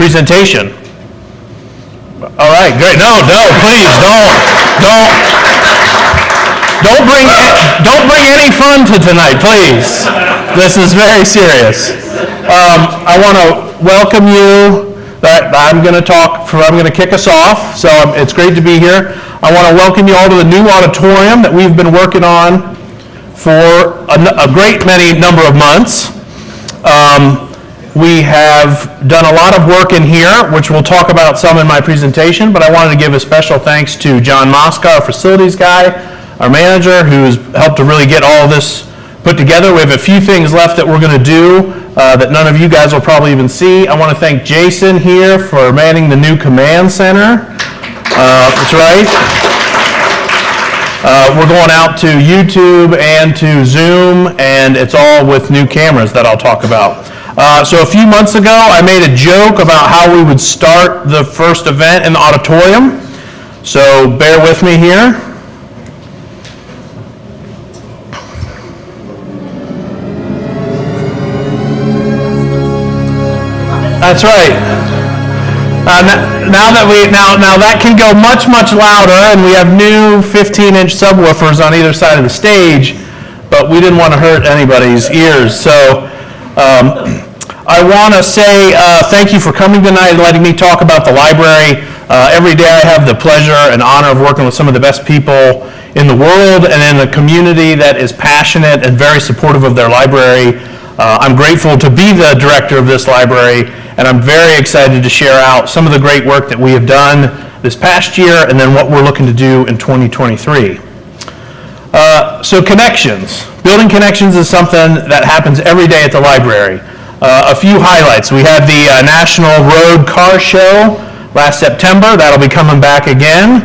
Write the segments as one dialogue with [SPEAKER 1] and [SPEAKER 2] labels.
[SPEAKER 1] presentation. All right, great. No, please don't bring any fun to tonight, please. This is very serious. I want to welcome you. I'm going to kick us off, so it's great to be here. I want to welcome you all to the new auditorium that we've been working on for a great many number of months. We have done a lot of work in here, which we'll talk about some in my presentation, but I wanted to give a special thanks to John Mosca, our facilities guy, our manager, who's helped to really get all of this put together. We have a few things left that we're going to do that none of you guys will probably even see. I want to thank Jason here for manning the new command center. That's right. We're going out to YouTube and to Zoom, and it's all with new cameras that I'll talk about. So a few months ago, I made a joke about how we would start the first event in the auditorium. So bear with me here. That's right. Now that can go much louder, and we have new 15-inch subwoofers on either side of the stage, but we didn't want to hurt anybody's ears. So I want to say thank you for coming tonight and letting me talk about the library. Every day I have the pleasure and honor of working with some of the best people in the world and in the community that is passionate and very supportive of their library. I'm grateful to be the director of this library, and I'm very excited to share out some of the great work that we have done this past year and then what we're looking to do in 2023. So connections. Building connections is something that happens every day at the library. A few highlights. We had the National Road Car Show last September. That'll be coming back again.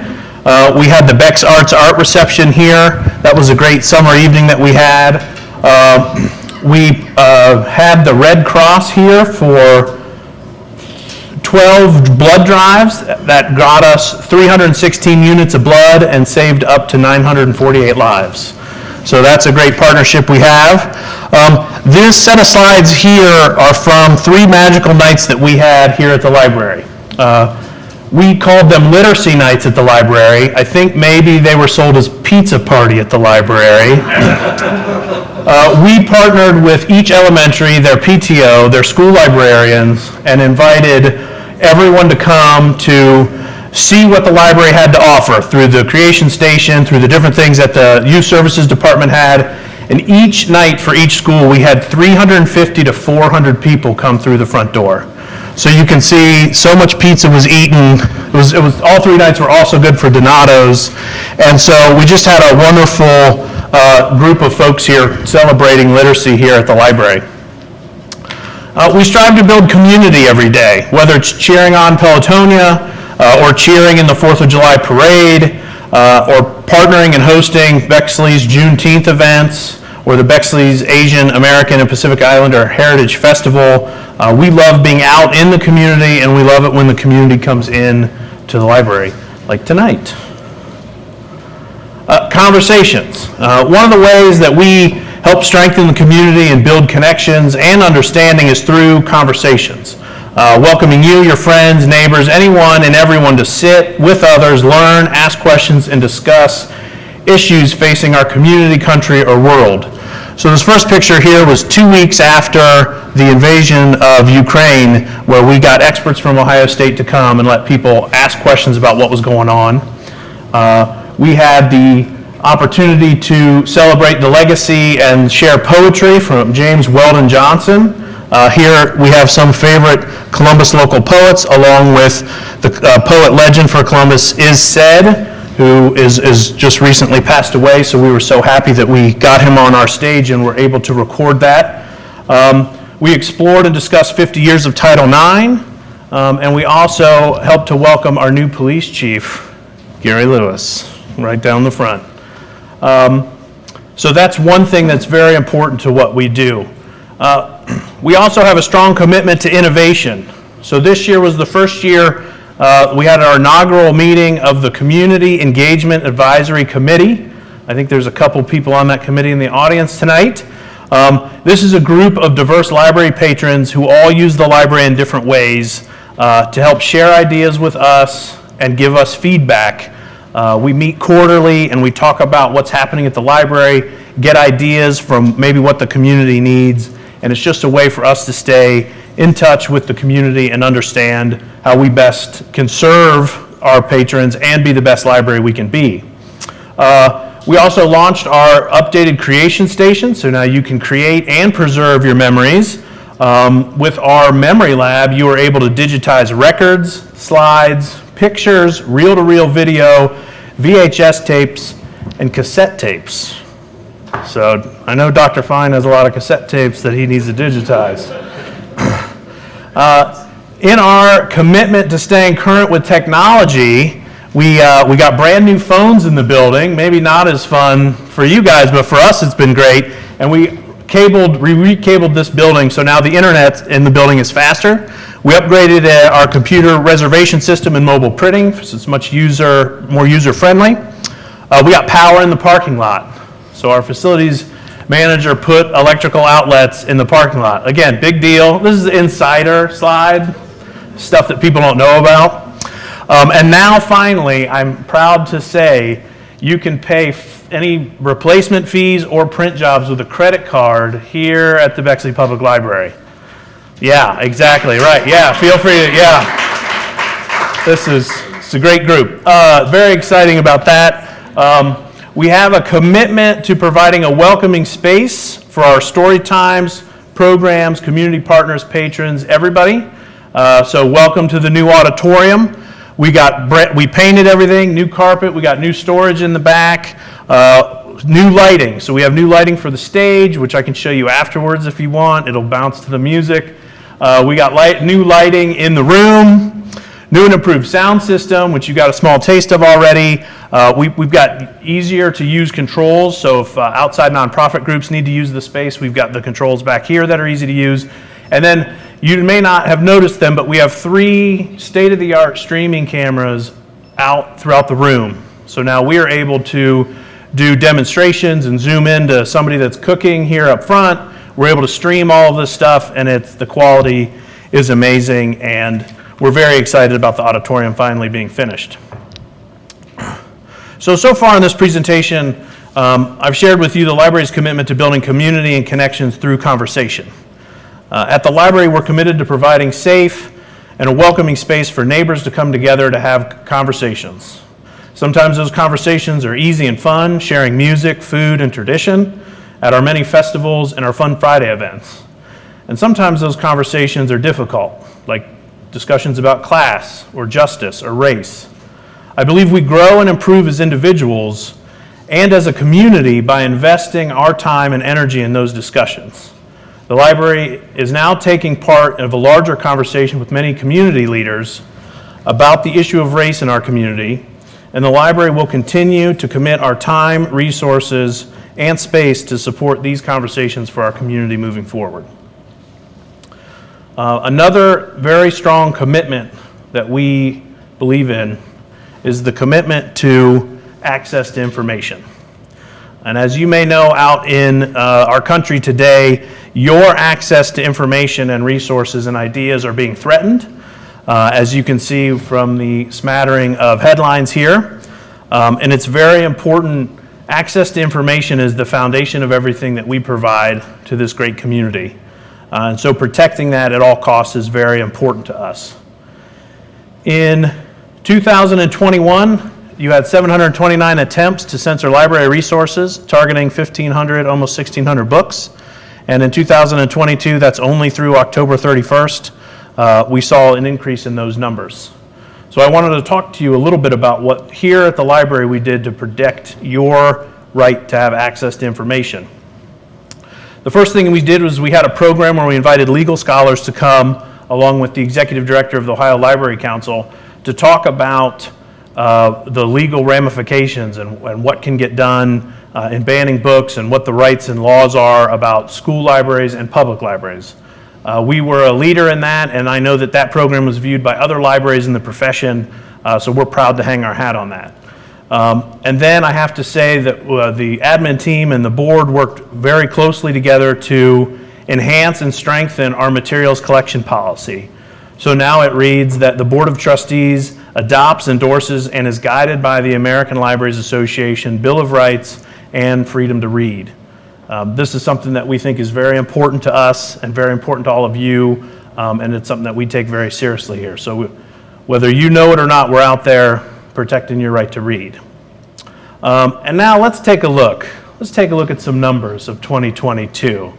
[SPEAKER 1] We had the Bex Arts Art Reception here. That was a great summer evening that we had. We had the Red Cross here for 12 blood drives that got us 316 units of blood and saved up to 948 lives. So that's a great partnership we have. This set of slides here are from 3 magical nights that we had here at the library. We called them literacy nights at the library. I think maybe they were sold as pizza party at the library. We partnered with each elementary, their PTO, their school librarians, and invited everyone to come to see what the library had to offer through the creation station, through the different things that the youth services department had. And each night for each school, we had 350 to 400 people come through the front door. So you can see so much pizza was eaten. It was all 3 nights were also good for Donato's. And so we just had a wonderful group of folks here celebrating literacy here at the library. We strive to build community every day, whether it's cheering on Pelotonia, or cheering in the 4th of July parade, or partnering and hosting Bexley's Juneteenth events, or the Bexley's Asian American and Pacific Islander Heritage Festival. We love being out in the community, and we love it when the community comes in to the library, like tonight. Conversations. One of the ways that we help strengthen the community and build connections and understanding is through conversations. Welcoming you, your friends, neighbors, anyone and everyone to sit with others, learn, ask questions, and discuss issues facing our community, country, or world. So this first picture here was 2 weeks after the invasion of Ukraine, where we got experts from Ohio State to come and let people ask questions about what was going on. We had the opportunity to celebrate the legacy and share poetry from James Weldon Johnson. Here we have some favorite Columbus local poets, along with the poet legend for Columbus is Said, who is just recently passed away, so we were so happy that we got him on our stage and were able to record that. We explored and discussed 50 years of Title IX, and we also helped to welcome our new police chief, Gary Lewis, right down the front. So that's one thing that's very important to what we do. We also have a strong commitment to innovation. So this year was the first year we had our inaugural meeting of the Community Engagement Advisory Committee. I think there's a couple people on that committee in the audience tonight. This is a group of diverse library patrons who all use the library in different ways. to help share ideas with us and give us feedback. We meet quarterly and we talk about what's happening at the library, get ideas from maybe what the community needs, and it's just a way for us to stay in touch with the community and understand how we best can serve our patrons and be the best library we can be. We also launched our updated creation station, so now you can create and preserve your memories. With our memory lab, you are able to digitize records, slides, pictures, reel-to-reel video, VHS tapes, and cassette tapes. So I know Dr. Fine has a lot of cassette tapes that he needs to digitize. In our commitment to staying current with technology, we got brand new phones in the building. Maybe not as fun for you guys, but for us it's been great. And we recabled this building, so now the internet in the building is faster. We upgraded our computer reservation system and mobile printing, so it's much more user-friendly. We got power in the parking lot. So our facilities manager put electrical outlets in the parking lot. Again, big deal. This is the insider slide, stuff that people don't know about. And now finally, I'm proud to say, you can pay any replacement fees or print jobs with a credit card here at the Bexley Public Library. Yeah, exactly, right. Yeah, feel free to, yeah. It's a great group. Very exciting about that. We have a commitment to providing a welcoming space for our story times, programs, community partners, patrons, everybody. So welcome to the new auditorium. We painted everything, new carpet, we got new storage in the back, new lighting. So we have new lighting for the stage, which I can show you afterwards if you want. It'll bounce to the music. We got new lighting in the room, new and improved sound system, which you got a small taste of already. We've got easier to use controls, so if outside nonprofit groups need to use the space, we've got the controls back here that are easy to use. And then you may not have noticed them, but we have 3 state-of-the-art streaming cameras out throughout the room. So now we are able to do demonstrations and zoom into somebody that's cooking here up front. We're able to stream all of this stuff, and the quality is amazing, and we're very excited about the auditorium finally being finished. So far in this presentation, I've shared with you the library's commitment to building community and connections through conversation. At the library, we're committed to providing safe and a welcoming space for neighbors to come together to have conversations. Sometimes those conversations are easy and fun, sharing music, food, and tradition at our many festivals and our Fun Friday events. And sometimes those conversations are difficult, like discussions about class or justice or race. I believe we grow and improve as individuals and as a community by investing our time and energy in those discussions. The library is now taking part of a larger conversation with many community leaders about the issue of race in our community, and the library will continue to commit our time, resources, and space to support these conversations for our community moving forward. Another very strong commitment that we believe in is the commitment to access to information. And as you may know, out in our country today, your access to information and resources and ideas are being threatened, as you can see from the smattering of headlines here. And it's very important. Access to information is the foundation of everything that we provide to this great community. And so protecting that at all costs is very important to us. In 2021, you had 729 attempts to censor library resources, targeting 1,500, almost 1,600 books. And in 2022, that's only through October 31st, we saw an increase in those numbers. So I wanted to talk to you a little bit about what here at the library we did to protect your right to have access to information. The first thing we did was we had a program where we invited legal scholars to come, along with the executive director of the Ohio Library Council, to talk about the legal ramifications and what can get done in banning books and what the rights and laws are about school libraries and public libraries. We were a leader in that, and I know that that program was viewed by other libraries in the profession, so we're proud to hang our hat on that. And then I have to say that the admin team and the board worked very closely together to enhance and strengthen our materials collection policy. So now it reads that the Board of Trustees adopts, endorses, and is guided by the American Libraries Association Bill of Rights and freedom to read. This is something that we think is very important to us and very important to all of you, and it's something that we take very seriously here. So whether you know it or not, we're out there protecting your right to read. And now let's take a look. Let's take a look at some numbers of 2022.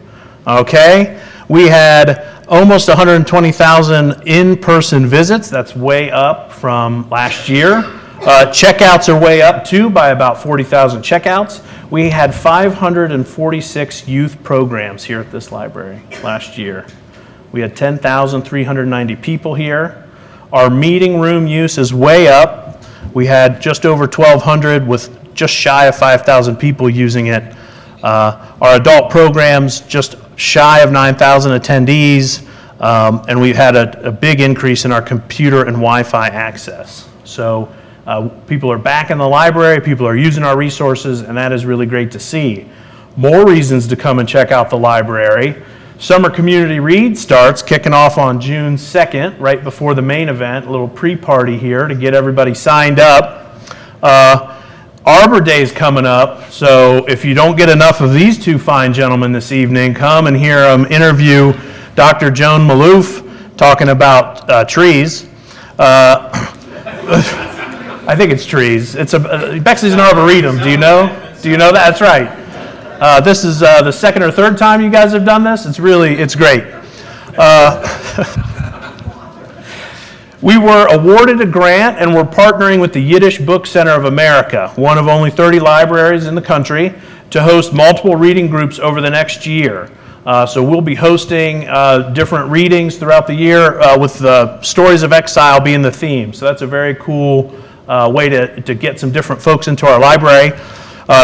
[SPEAKER 1] Okay? We had almost 120,000 in-person visits. That's way up from last year. Checkouts are way up too by about 40,000 checkouts. We had 546 youth programs here at this library last year. We had 10,390 people here. Our meeting room use is way up. We had just over 1,200 with just shy of 5,000 people using it. Our adult programs just shy of 9,000 attendees, and we've had a big increase in our computer and Wi-Fi access. So people are back in the library, people are using our resources, and that is really great to see. More reasons to come and check out the library. Summer Community Read starts, kicking off on June 2nd, right before the main event, a little pre-party here to get everybody signed up. Arbor Day's coming up, so if you don't get enough of these two fine gentlemen this evening, come and hear them interview Dr. Joan Maloof talking about trees. I think it's trees. It's Bexley's an arboretum. Do you know? Do you know that? That's right. This is the second or third time you guys have done this. It's great. We were awarded a grant and we're partnering with the Yiddish Book Center of America, one of only 30 libraries in the country, to host multiple reading groups over the next year. So we'll be hosting different readings throughout the year with Stories of Exile being the theme. So that's a very cool way to get some different folks into our library.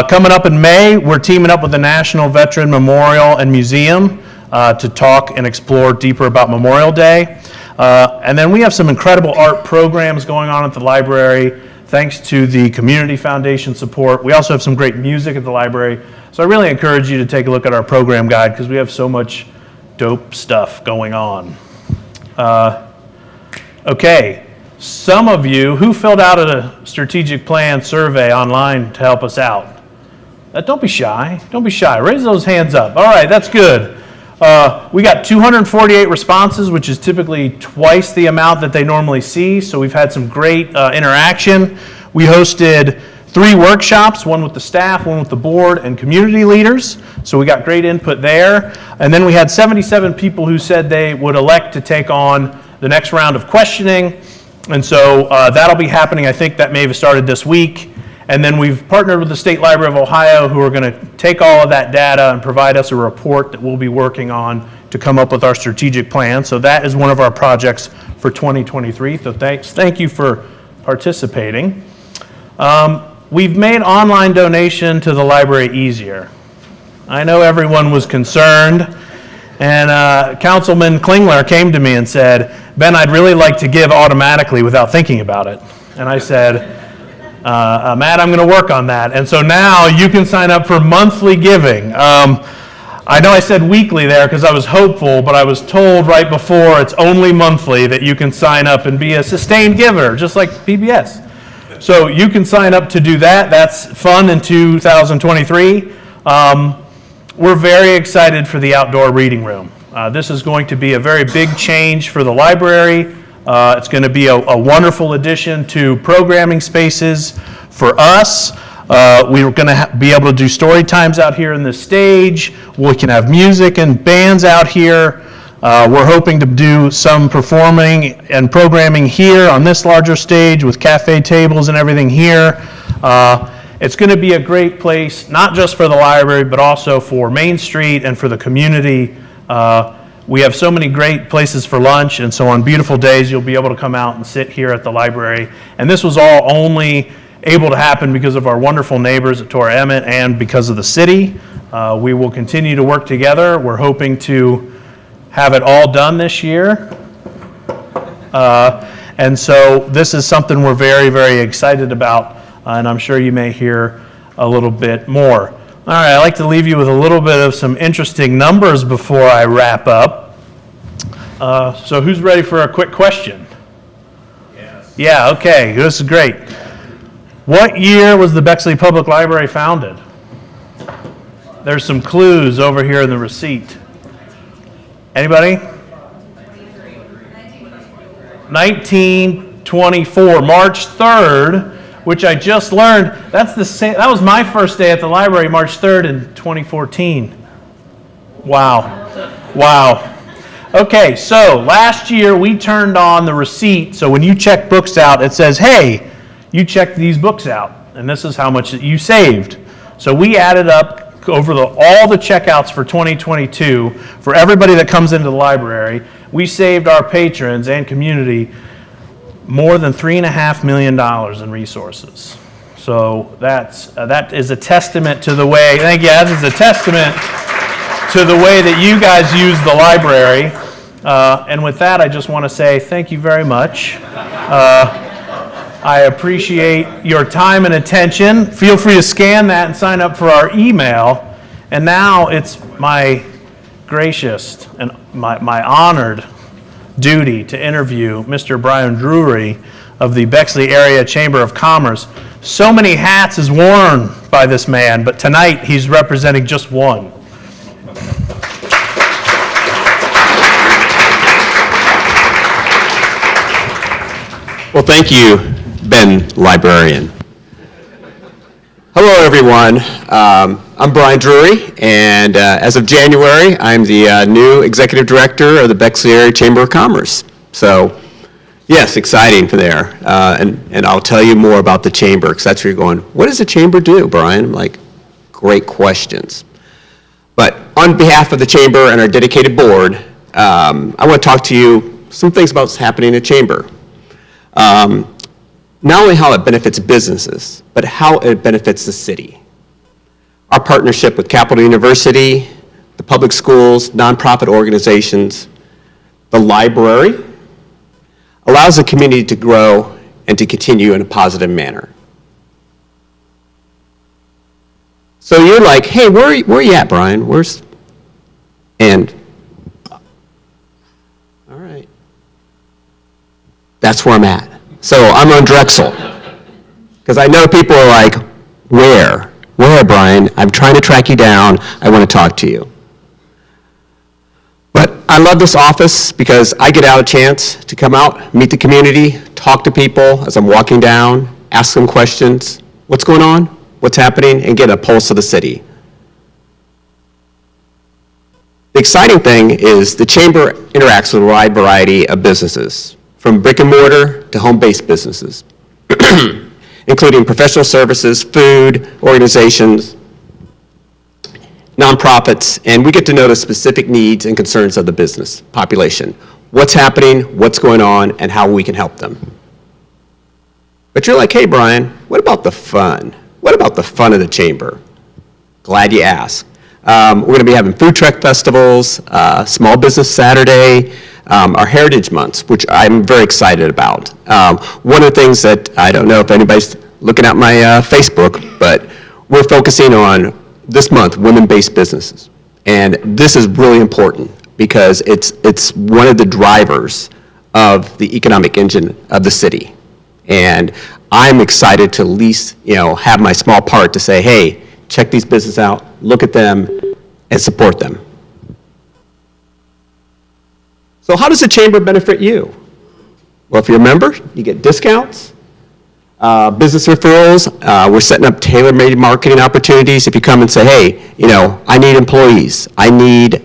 [SPEAKER 1] Coming up in May, we're teaming up with the National Veteran Memorial and Museum to talk and explore deeper about Memorial Day. And then we have some incredible art programs going on at the library, thanks to the Community Foundation support. We also have some great music at the library. So I really encourage you to take a look at our program guide because we have so much dope stuff going on. Okay, some of you who filled out a strategic plan survey online to help us out. Don't be shy. Don't be shy. Raise those hands up. All right, that's good. We got 248 responses, which is typically twice the amount that they normally see, so we've had some great interaction. We hosted 3 workshops, one with the staff, one with the board, and community leaders, so we got great input there. And then we had 77 people who said they would elect to take on the next round of questioning, and so that'll be happening. I think that may have started this week. And then we've partnered with the State Library of Ohio, who are going to take all of that data and provide us a report that we'll be working on to come up with our strategic plan. So that is one of our projects for 2023. So thank you for participating. We've made online donation to the library easier. I know everyone was concerned, and Councilman Klingler came to me and said, "Ben, I'd really like to give automatically without thinking about it." And I said, Matt, I'm going to work on that. And so now you can sign up for monthly giving. I know I said weekly there because I was hopeful, but I was told right before it's only monthly that you can sign up and be a sustained giver, just like PBS. So you can sign up to do that. That's fun in 2023. We're very excited for the outdoor reading room. This is going to be a very big change for the library. It's going to be a wonderful addition to programming spaces for us. We're going to be able to do story times out here in the stage. We can have music and bands out here. We're hoping to do some performing and programming here on this larger stage with cafe tables and everything here. It's going to be a great place, not just for the library, but also for Main Street and for the community. We have so many great places for lunch, and so on beautiful days you'll be able to come out and sit here at the library. And this was all only able to happen because of our wonderful neighbors at Torrey Emmett and because of the city. We will continue to work together. We're hoping to have it all done this year. And so this is something we're very, very excited about, and I'm sure you may hear a little bit more. All right, I'd like to leave you with a little bit of some interesting numbers before I wrap up. So who's ready for a quick question? Yes. Yeah, okay, this is great. What year was the Bexley Public Library founded? There's some clues over here in the receipt. Anybody? 1924, March 3rd, which I just learned, that's the same, that was my first day at the library, March 3rd in 2014. Wow. Okay, so last year we turned on the receipt, so when you check books out, it says, hey, you checked these books out, and this is how much you saved. So we added up over all the checkouts for 2022, for everybody that comes into the library, we saved our patrons and community more than $3.5 million in resources. So that is a testament to the way, that is a testament to the way that you guys use the library. And with that, I just want to say thank you very much. I appreciate your time and attention. Feel free to scan that and sign up for our email. And now it's my gracious and my honored duty to interview Mr. Brian Drury of the Bexley Area Chamber of Commerce. So many hats is worn by this man, but tonight he's representing just one.
[SPEAKER 2] Well, thank you, Ben Librarian. Hello, everyone. I'm Brian Drury, and as of January, I'm the new Executive Director of the Bexley Area Chamber of Commerce. So, yes, exciting for there. And I'll tell you more about the Chamber, because that's where you're going, what does the Chamber do, Brian? I'm like, great questions. But on behalf of the Chamber and our dedicated board, I want to talk to you some things about what's happening in the Chamber. Not only how it benefits businesses, but how it benefits the city. Our partnership with Capital University, the public schools, nonprofit organizations, the library, allows the community to grow and to continue in a positive manner. So you're like, hey, where are you at, Brian? And, all right. That's where I'm at. So I'm on Drexel. Because I know people are like, where? Where, Brian? I'm trying to track you down. I want to talk to you. But I love this office because I get out a chance to come out, meet the community, talk to people as I'm walking down, ask them questions. What's going on? What's happening? And get a pulse of the city. The exciting thing is the Chamber interacts with a wide variety of businesses, from brick and mortar to home-based businesses, including professional services, food, organizations, nonprofits, and we get to know the specific needs and concerns of the business population. What's happening, what's going on, and how we can help them. But you're like, hey, Brian, what about the fun? What about the fun of the Chamber? Glad you asked. We're going to be having food truck festivals, Small Business Saturday, our Heritage Months, which I'm very excited about. One of the things that, I don't know if anybody's looking at my Facebook, but we're focusing on this month, women-based businesses. And this is really important because it's one of the drivers of the economic engine of the city. And I'm excited to at least, have my small part to say, hey, check these businesses out, look at them, and support them. So how does the Chamber benefit you? Well, if you're a member, you get discounts, business referrals. We're setting up tailor-made marketing opportunities. If you come and say, hey, I need employees, I need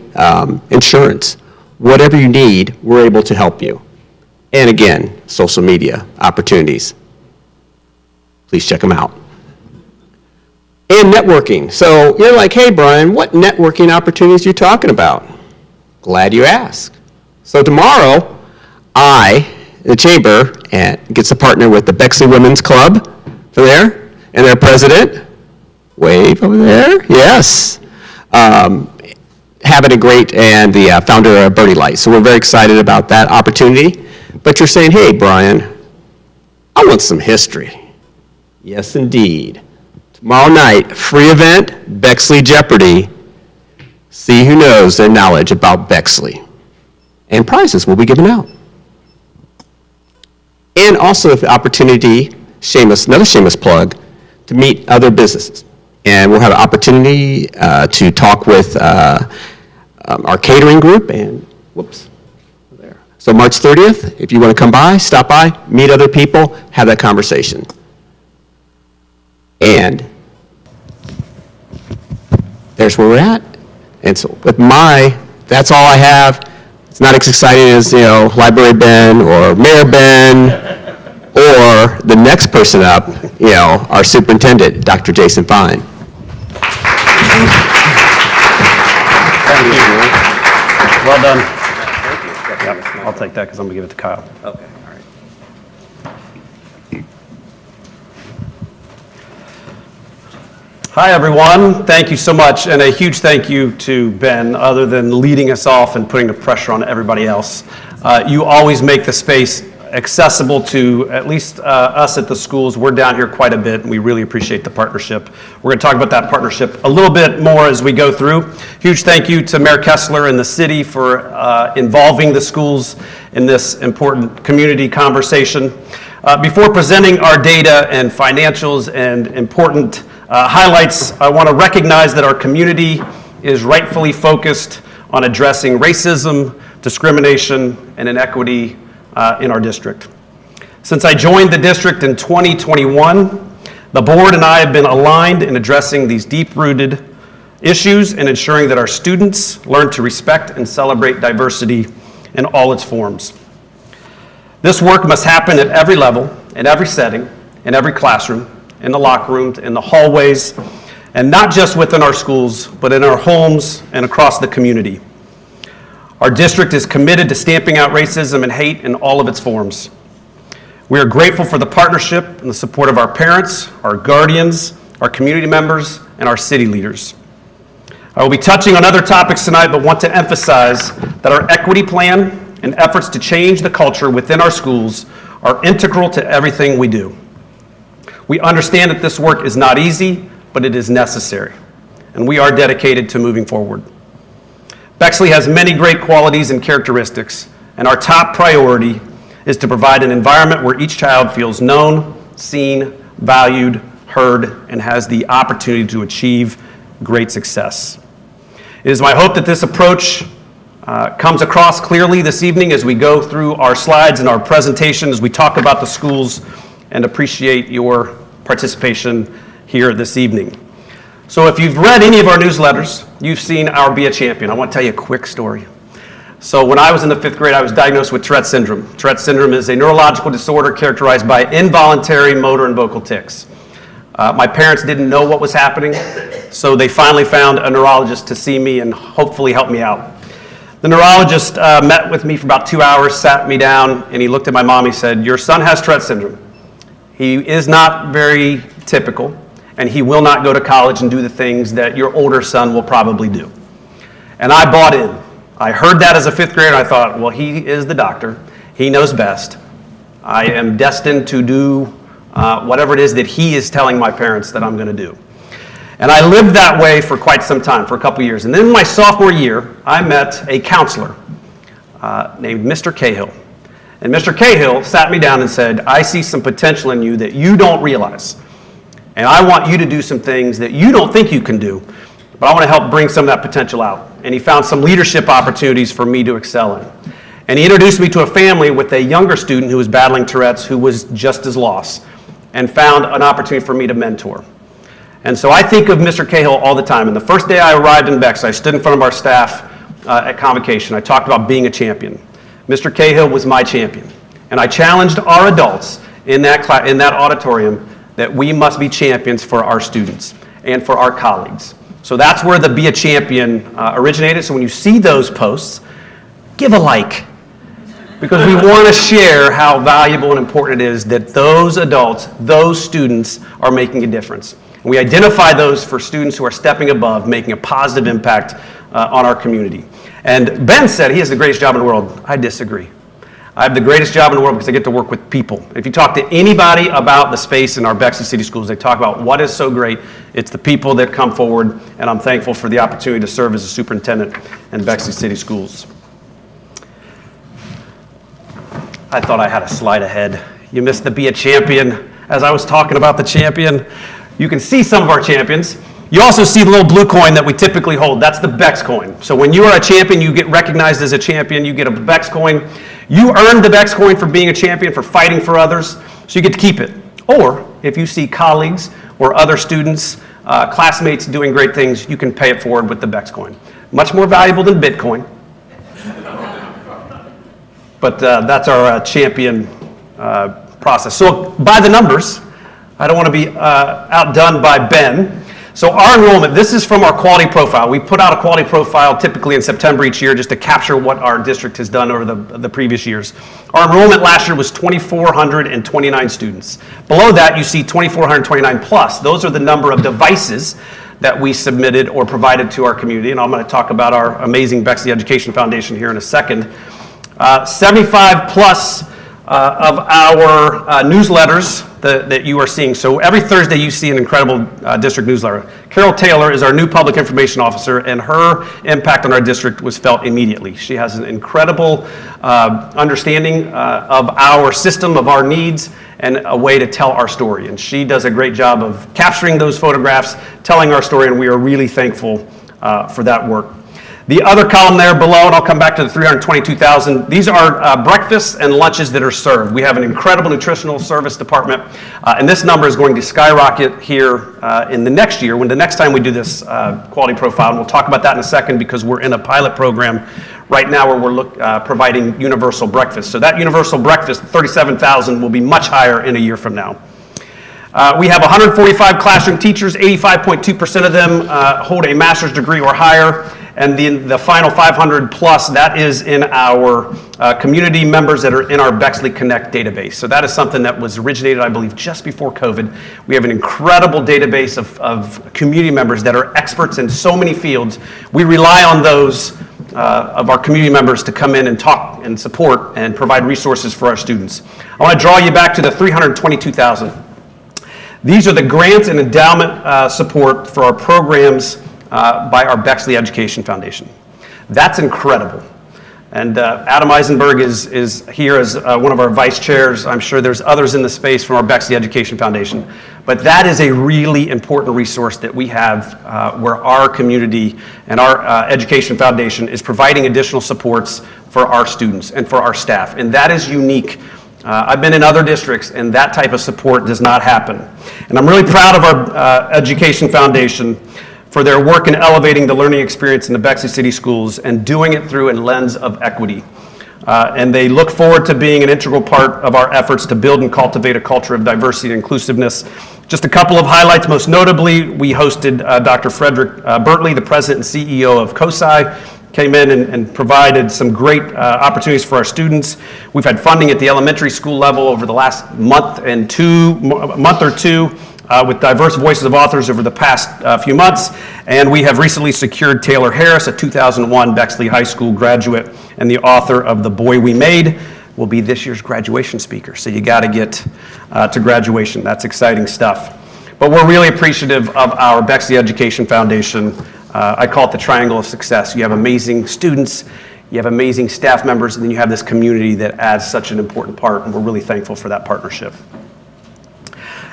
[SPEAKER 2] insurance, whatever you need, we're able to help you. And again, social media opportunities. Please check them out. And networking. So you're like, hey, Brian, what networking opportunities are you talking about? Glad you asked. So tomorrow, the Chamber, gets to partner with the Bexley Women's Club for there, and their president, wave over there, yes, having a great, and the founder of Birdie Light. So we're very excited about that opportunity. But you're saying, hey, Brian, I want some history. Yes, indeed. Tomorrow night, free event, Bexley Jeopardy. See who knows their knowledge about Bexley. and prizes will be given out. And also the opportunity, another shameless plug, to meet other businesses. And we'll have an opportunity to talk with our catering group and, there. So March 30th, if you want to come by, stop by, meet other people, have that conversation. And there's where we're at. And so that's all I have. It's not as exciting as, Library Ben or Mayor Ben or the next person up, our superintendent, Dr. Jason Fine.
[SPEAKER 3] Thank you. Well done. Yep, I'll take that because I'm going to give it to Kyle.
[SPEAKER 2] Okay, all right.
[SPEAKER 3] Hi, everyone. Thank you so much, and a huge thank you to Ben, other than leading us off and putting the pressure on everybody else. You always make the space accessible to at least us at the schools. We're down here quite a bit, and we really appreciate the partnership. We're going to talk about that partnership a little bit more as we go through. Huge thank you to Mayor Kessler and the city for involving the schools in this important community conversation. Before presenting our data and financials and important highlights, I want to recognize that our community is rightfully focused on addressing racism, discrimination, and inequity in our district. Since I joined the district in 2021, the board and I have been aligned in addressing these deep-rooted issues and ensuring that our students learn to respect and celebrate diversity in all its forms. This work must happen at every level, in every setting, in every classroom, in the locker rooms, in the hallways, and not just within our schools, but in our homes and across the community. Our district is committed to stamping out racism and hate in all of its forms. We are grateful for the partnership and the support of our parents, our guardians, our community members, and our city leaders. I will be touching on other topics tonight, but want to emphasize that our equity plan and efforts to change the culture within our schools are integral to everything we do. We understand that this work is not easy, but it is necessary, and we are dedicated to moving forward. Bexley has many great qualities and characteristics, and our top priority is to provide an environment where each child feels known, seen, valued, heard, and has the opportunity to achieve great success. It is my hope that this approach comes across clearly this evening as we go through our slides and our presentation, as we talk about the schools, and appreciate your participation here this evening. So if you've read any of our newsletters, you've seen our Be a Champion. I want to tell you a quick story. So when I was in the 5th grade, I was diagnosed with Tourette syndrome. Tourette syndrome is a neurological disorder characterized by involuntary motor and vocal tics. My parents didn't know what was happening, so they finally found a neurologist to see me and hopefully help me out. The neurologist met with me for about 2 hours, sat me down, and he looked at my mom. He said, "Your son has Tourette syndrome. He is not very typical, and he will not go to college and do the things that your older son will probably do." And I bought in. I heard that as a 5th grader, and I thought, well, he is the doctor. He knows best. I am destined to do whatever it is that he is telling my parents that I'm going to do. And I lived that way for quite some time, for a couple years. And then in my sophomore year, I met a counselor named Mr. Cahill. And Mr. Cahill sat me down and said, "I see some potential in you that you don't realize. And I want you to do some things that you don't think you can do, but I want to help bring some of that potential out." And he found some leadership opportunities for me to excel in. And he introduced me to a family with a younger student who was battling Tourette's, who was just as lost, and found an opportunity for me to mentor. And so I think of Mr. Cahill all the time. And the first day I arrived in Bex, I stood in front of our staff at convocation. I talked about being a champion. Mr. Cahill was my champion. And I challenged our adults in that auditorium that we must be champions for our students and for our colleagues. So that's where the Be a Champion originated. So when you see those posts, give a like, because we want to share how valuable and important it is that those adults, those students, are making a difference. And we identify those for students who are stepping above, making a positive impact on our community. And Ben said he has the greatest job in the world. I disagree. I have the greatest job in the world because I get to work with people. If you talk to anybody about the space in our Bexley City Schools, they talk about what is so great. It's the people that come forward, and I'm thankful for the opportunity to serve as a superintendent in Bexley City Schools. I thought I had a slide ahead. You missed the Be a Champion. As I was talking about the champion, you can see some of our champions. You also see the little blue coin that we typically hold. That's the Bex coin. So when you are a champion, you get recognized as a champion. You get a Bex coin. You earned the Bex coin for being a champion, for fighting for others, so you get to keep it. Or if you see colleagues or other students, classmates doing great things, you can pay it forward with the Bex coin. Much more valuable than Bitcoin. But that's our champion process. So by the numbers, I don't want to be outdone by Ben. So our enrollment, this is from our quality profile. We put out a quality profile typically in September each year just to capture what our district has done over the previous years. Our enrollment last year was 2,429 students. Below that, you see 2,429 plus. Those are the number of devices that we submitted or provided to our community. And I'm going to talk about our amazing Bexley Education Foundation here in a second. 75 plus of our newsletters that you are seeing. So every Thursday you see an incredible district newsletter. Carol Taylor is our new public information officer, and her impact on our district was felt immediately. She has an incredible understanding of our system, of our needs, and a way to tell our story. And she does a great job of capturing those photographs, telling our story, and we are really thankful for that work. The other column there below, and I'll come back to the 322,000, these are breakfasts and lunches that are served. We have an incredible nutritional service department, and this number is going to skyrocket here in the next year, when the next time we do this quality profile, and we'll talk about that in a second because we're in a pilot program right now where we're providing universal breakfast. So that universal breakfast, 37,000, will be much higher in a year from now. We have 145 classroom teachers, 85.2% of them hold a master's degree or higher. And the final 500 plus, that is in our community members that are in our Bexley Connect database. So that is something that was originated, I believe, just before COVID. We have an incredible database of community members that are experts in so many fields. We rely on those of our community members to come in and talk and support and provide resources for our students. I want to draw you back to the 322,000. These are the grants and endowment support for our programs by our Bexley Education Foundation. That's incredible. And Adam Eisenberg is here as one of our vice chairs. I'm sure there's others in the space from our Bexley Education Foundation. But that is a really important resource that we have where our community and our Education Foundation is providing additional supports for our students and for our staff. And that is unique. I've been in other districts, and that type of support does not happen. And I'm really proud of our Education Foundation for their work in elevating the learning experience in the Bexley City Schools and doing it through a lens of equity. And they look forward to being an integral part of our efforts to build and cultivate a culture of diversity and inclusiveness. Just a couple of highlights. Most notably, we hosted Dr. Frederick Bertley, the president and CEO of COSI, came in and provided some great opportunities for our students. We've had funding at the elementary school level over the last month or two. With diverse voices of authors over the past few months. And we have recently secured Taylor Harris, a 2001 Bexley High School graduate and the author of The Boy We Made, will be this year's graduation speaker. So you got to get to graduation. That's exciting stuff. But we're really appreciative of our Bexley Education Foundation. I call it the triangle of success. You have amazing students, you have amazing staff members, and then you have this community that adds such an important part, and we're really thankful for that partnership.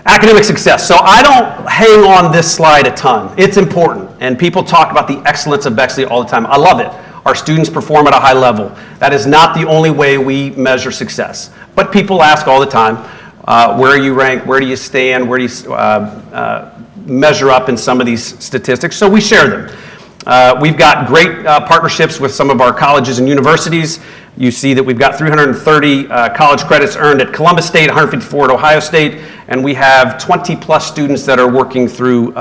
[SPEAKER 3] Academic success. So I don't hang on this slide a ton. It's important, and people talk about the excellence of Bexley all the time. I love it. Our students perform at a high level. That is not the only way we measure success. But people ask all the time, where you rank, where do you stand, where do you measure up in some of these statistics? So we share them. We've got great partnerships with some of our colleges and universities. You see that we've got 330 college credits earned at Columbus State, 154 at Ohio State, and we have 20 plus students that are working through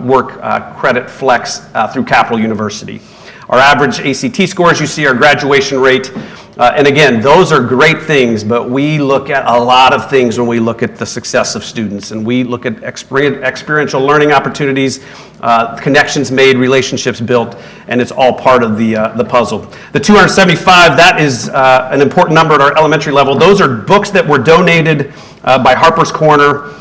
[SPEAKER 3] work credit flex through Capital University. Our average ACT scores, you see our graduation rate, and again, those are great things, but we look at a lot of things when we look at the success of students, and we look at experiential learning opportunities, connections made, relationships built, and it's all part of the puzzle. The 275, that is an important number at our elementary level. Those are books that were donated by Harper's Corner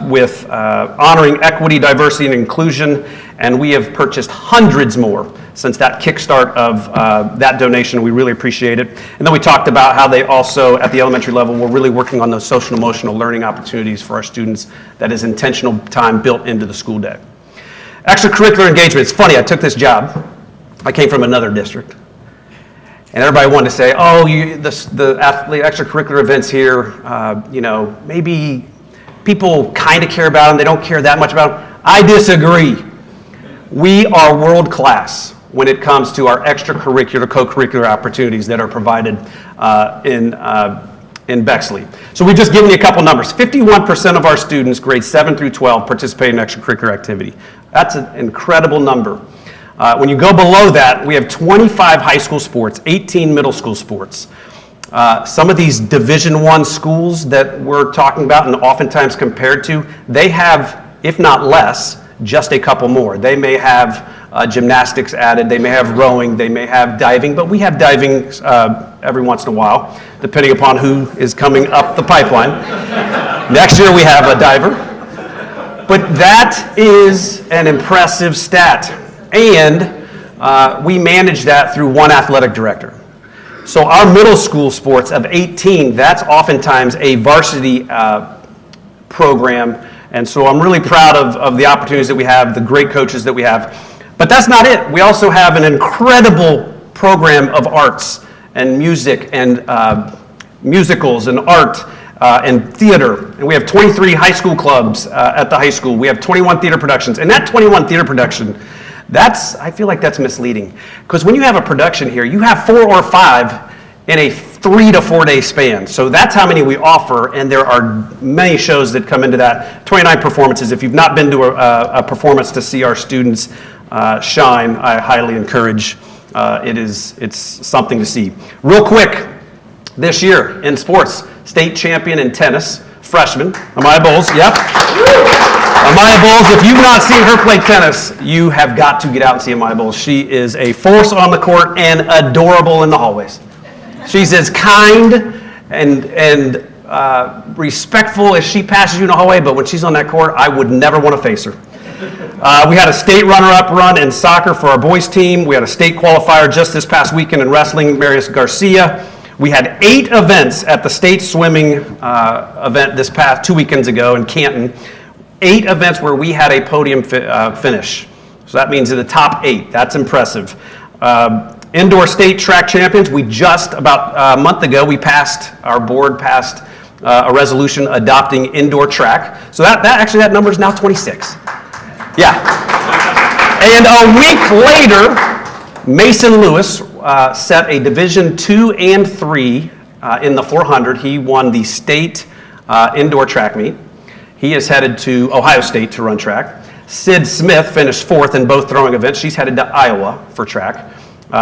[SPEAKER 3] with honoring equity, diversity, and inclusion, and we have purchased hundreds more since that kickstart of that donation. We really appreciate it. And then we talked about how they also, at the elementary level, we're really working on those social and emotional learning opportunities for our students that is intentional time built into the school day. Extracurricular engagement. It's funny, I took this job. I came from another district. And everybody wanted to say, oh, the athlete extracurricular events here, maybe people kind of care about them. They don't care that much about them. I disagree. We are world class when it comes to our extracurricular, co-curricular opportunities that are provided in Bexley. So we've just given you a couple numbers. 51% of our students, grades 7 through 12, participate in extracurricular activity. That's an incredible number. When you go below that, we have 25 high school sports, 18 middle school sports. Some of these Division I schools that we're talking about and oftentimes compared to, they have, if not less, just a couple more. They may have gymnastics added, they may have rowing, they may have diving, but we have diving every once in a while, depending upon who is coming up the pipeline. Next year we have a diver. But that is an impressive stat. And we manage that through one athletic director. So our middle school sports of 18, that's oftentimes a varsity program. And so I'm really proud of the opportunities that we have, the great coaches that we have. But that's not it. We also have an incredible program of arts and music and musicals and art and theater. And we have 23 high school clubs at the high school. We have 21 theater productions. And that 21 theater production, I feel like that's misleading. Because when you have a production here, you have 4 or 5 in a 3 to 4 day span. So that's how many we offer, and there are many shows that come into that. 29 performances. If you've not been to a performance to see our students shine, I highly encourage. It's something to see. Real quick, this year in sports, state champion in tennis, freshman, Amaya Bowles, yep. Amaya Bowles, if you've not seen her play tennis, you have got to get out and see Amaya Bowles. She is a force on the court and adorable in the hallways. She's as kind and respectful as she passes you in the hallway, but when she's on that court, I would never want to face her. We had a state runner-up run in soccer for our boys team. We had a state qualifier just this past weekend in wrestling, Marius Garcia. We had 8 events at the state swimming event this past 2 weekends ago in Canton. 8 events where we had a podium finish. So that means in the top 8. That's impressive. Indoor state track champions, we just about a month ago, our board passed a resolution adopting indoor track. So that number is now 26. Yeah. And a week later, Mason Lewis set a Division II and III in the 400. He won the state indoor track meet. He is headed to Ohio State to run track. Sid Smith finished 4th in both throwing events. She's headed to Iowa for track.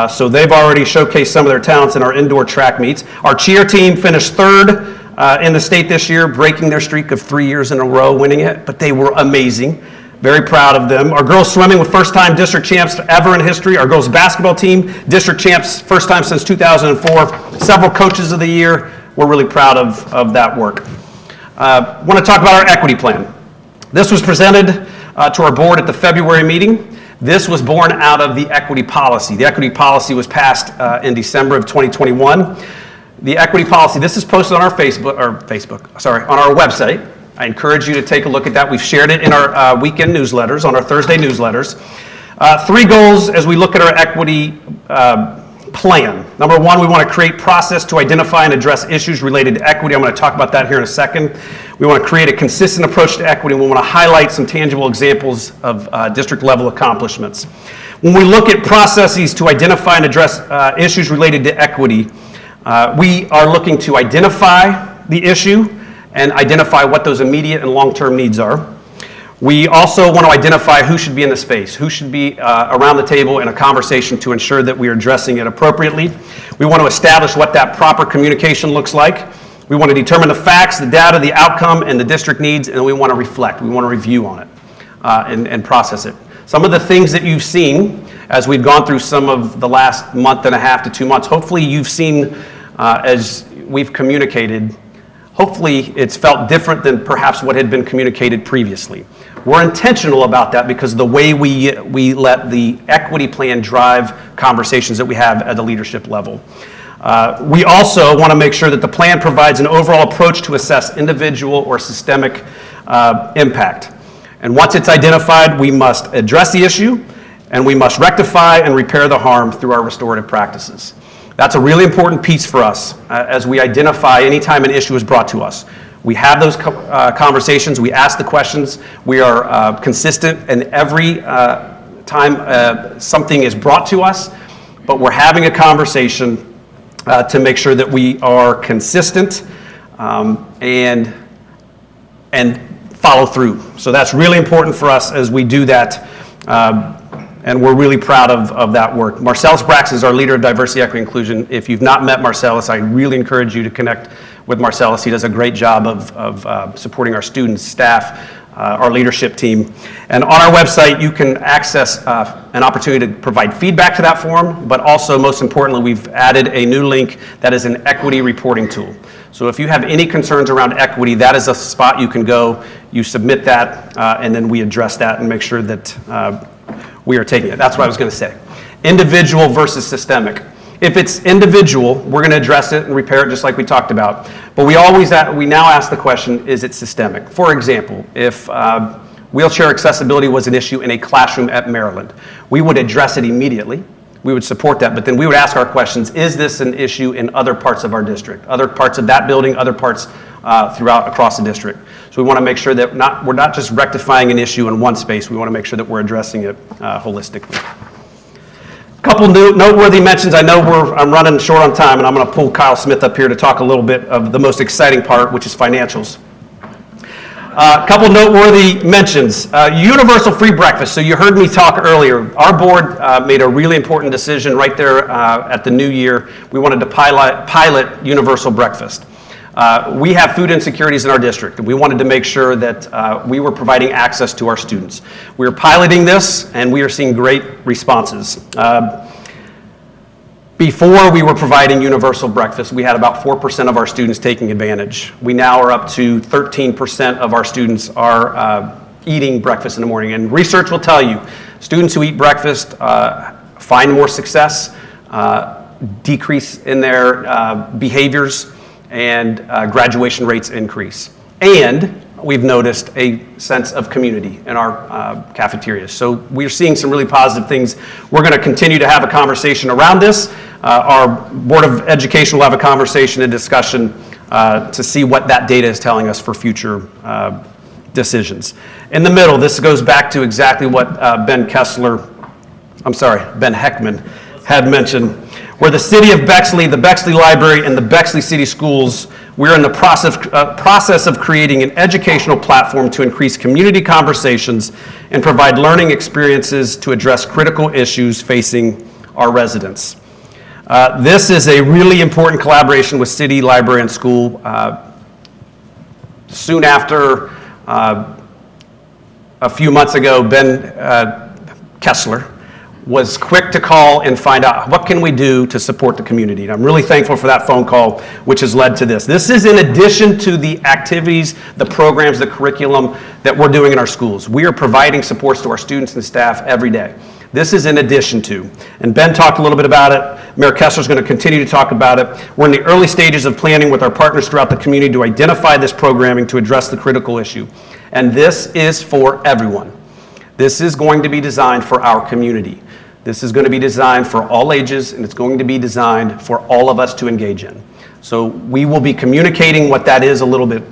[SPEAKER 3] So they've already showcased some of their talents in our indoor track meets. Our cheer team finished 3rd in the state this year, breaking their streak of 3 years in a row winning it, but they were amazing. Very proud of them. Our girls swimming were first-time district champs ever in history. Our girls basketball team, district champs, first time since 2004. Several coaches of the year. We're really proud of that work. Want to talk about our equity plan. This was presented to our board at the February meeting. This was born out of the equity policy. The equity policy was passed in December of 2021. The equity policy, this is posted on our on our website. I encourage you to take a look at that. We've shared it in our weekend newsletters, on our Thursday newsletters. 3 goals as we look at our equity plan. Number 1, we want to create process to identify and address issues related to equity. I'm going to talk about that here in a second. We want to create a consistent approach to equity. We want to highlight some tangible examples of district level accomplishments. When we look at processes to identify and address issues related to equity, we are looking to identify the issue and identify what those immediate and long-term needs are. We also want to identify who should be in the space, who should be around the table in a conversation to ensure that we are addressing it appropriately. We want to establish what that proper communication looks like. We want to determine the facts, the data, the outcome, and the district needs, and we want to reflect. We want to review on it and process it. Some of the things that you've seen as we've gone through some of the last month and a half to 2 months, hopefully you've seen as we've communicated, hopefully it's felt different than perhaps what had been communicated previously. We're intentional about that because of the way we let the equity plan drive conversations that we have at the leadership level. We also want to make sure that the plan provides an overall approach to assess individual or systemic impact. And once it's identified, we must address the issue, and we must rectify and repair the harm through our restorative practices. That's a really important piece for us as we identify anytime an issue is brought to us. We have those conversations, we ask the questions, we are consistent, and every time something is brought to us, but we're having a conversation to make sure that we are consistent and follow through. So that's really important for us as we do that, and we're really proud of that work. Marcellus Brax is our leader of diversity, equity, inclusion. If you've not met Marcellus, I really encourage you to connect with Marcellus. He does a great job of supporting our students, staff, our leadership team. And on our website, you can access an opportunity to provide feedback to that forum, but also, most importantly, we've added a new link that is an equity reporting tool. So if you have any concerns around equity, that is a spot you can go, you submit that, and then we address that and make sure that we are taking it. That's what I was going to say. Individual versus systemic. If it's individual, we're going to address it and repair it just like we talked about. But we now ask the question, is it systemic? For example, if wheelchair accessibility was an issue in a classroom at Maryland, we would address it immediately. We would support that, but then we would ask our questions, is this an issue in other parts of our district, other parts of that building, other parts across the district? So we want to make sure that we're not just rectifying an issue in one space, we want to make sure that we're addressing it holistically. A couple noteworthy mentions. I know I'm running short on time, and I'm going to pull Kyle Smith up here to talk a little bit of the most exciting part, which is financials. A couple noteworthy mentions. Universal free breakfast. So you heard me talk earlier. Our board made a really important decision right there at the new year. We wanted to pilot universal breakfast. We have food insecurities in our district, and we wanted to make sure that we were providing access to our students. We are piloting this, and we are seeing great responses. Before we were providing universal breakfast, we had about 4% of our students taking advantage. We now are up to 13% of our students are eating breakfast in the morning. And research will tell you, students who eat breakfast find more success, decrease in their behaviors, and graduation rates increase. And we've noticed a sense of community in our cafeterias. So we're seeing some really positive things. We're going to continue to have a conversation around this. Our Board of Education will have a conversation and discussion to see what that data is telling us for future decisions. In the middle, this goes back to exactly what Ben Heckman had mentioned. Where the city of Bexley, the Bexley Library, and the Bexley City Schools, we're in the process of creating an educational platform to increase community conversations and provide learning experiences to address critical issues facing our residents. This is a really important collaboration with city, library, and school. Soon after, a few months ago, Ben Kessler was quick to call and find out what can we do to support the community. And I'm really thankful for that phone call, which has led to this. This is in addition to the activities, the programs, the curriculum that we're doing in our schools. We are providing supports to our students and staff every day. This is in addition to, and Ben talked a little bit about it. Mayor Kessler is going to continue to talk about it. We're in the early stages of planning with our partners throughout the community to identify this programming to address the critical issue. And this is for everyone. This is going to be designed for our community. This is going to be designed for all ages, and it's going to be designed for all of us to engage in. So we will be communicating what that is a little bit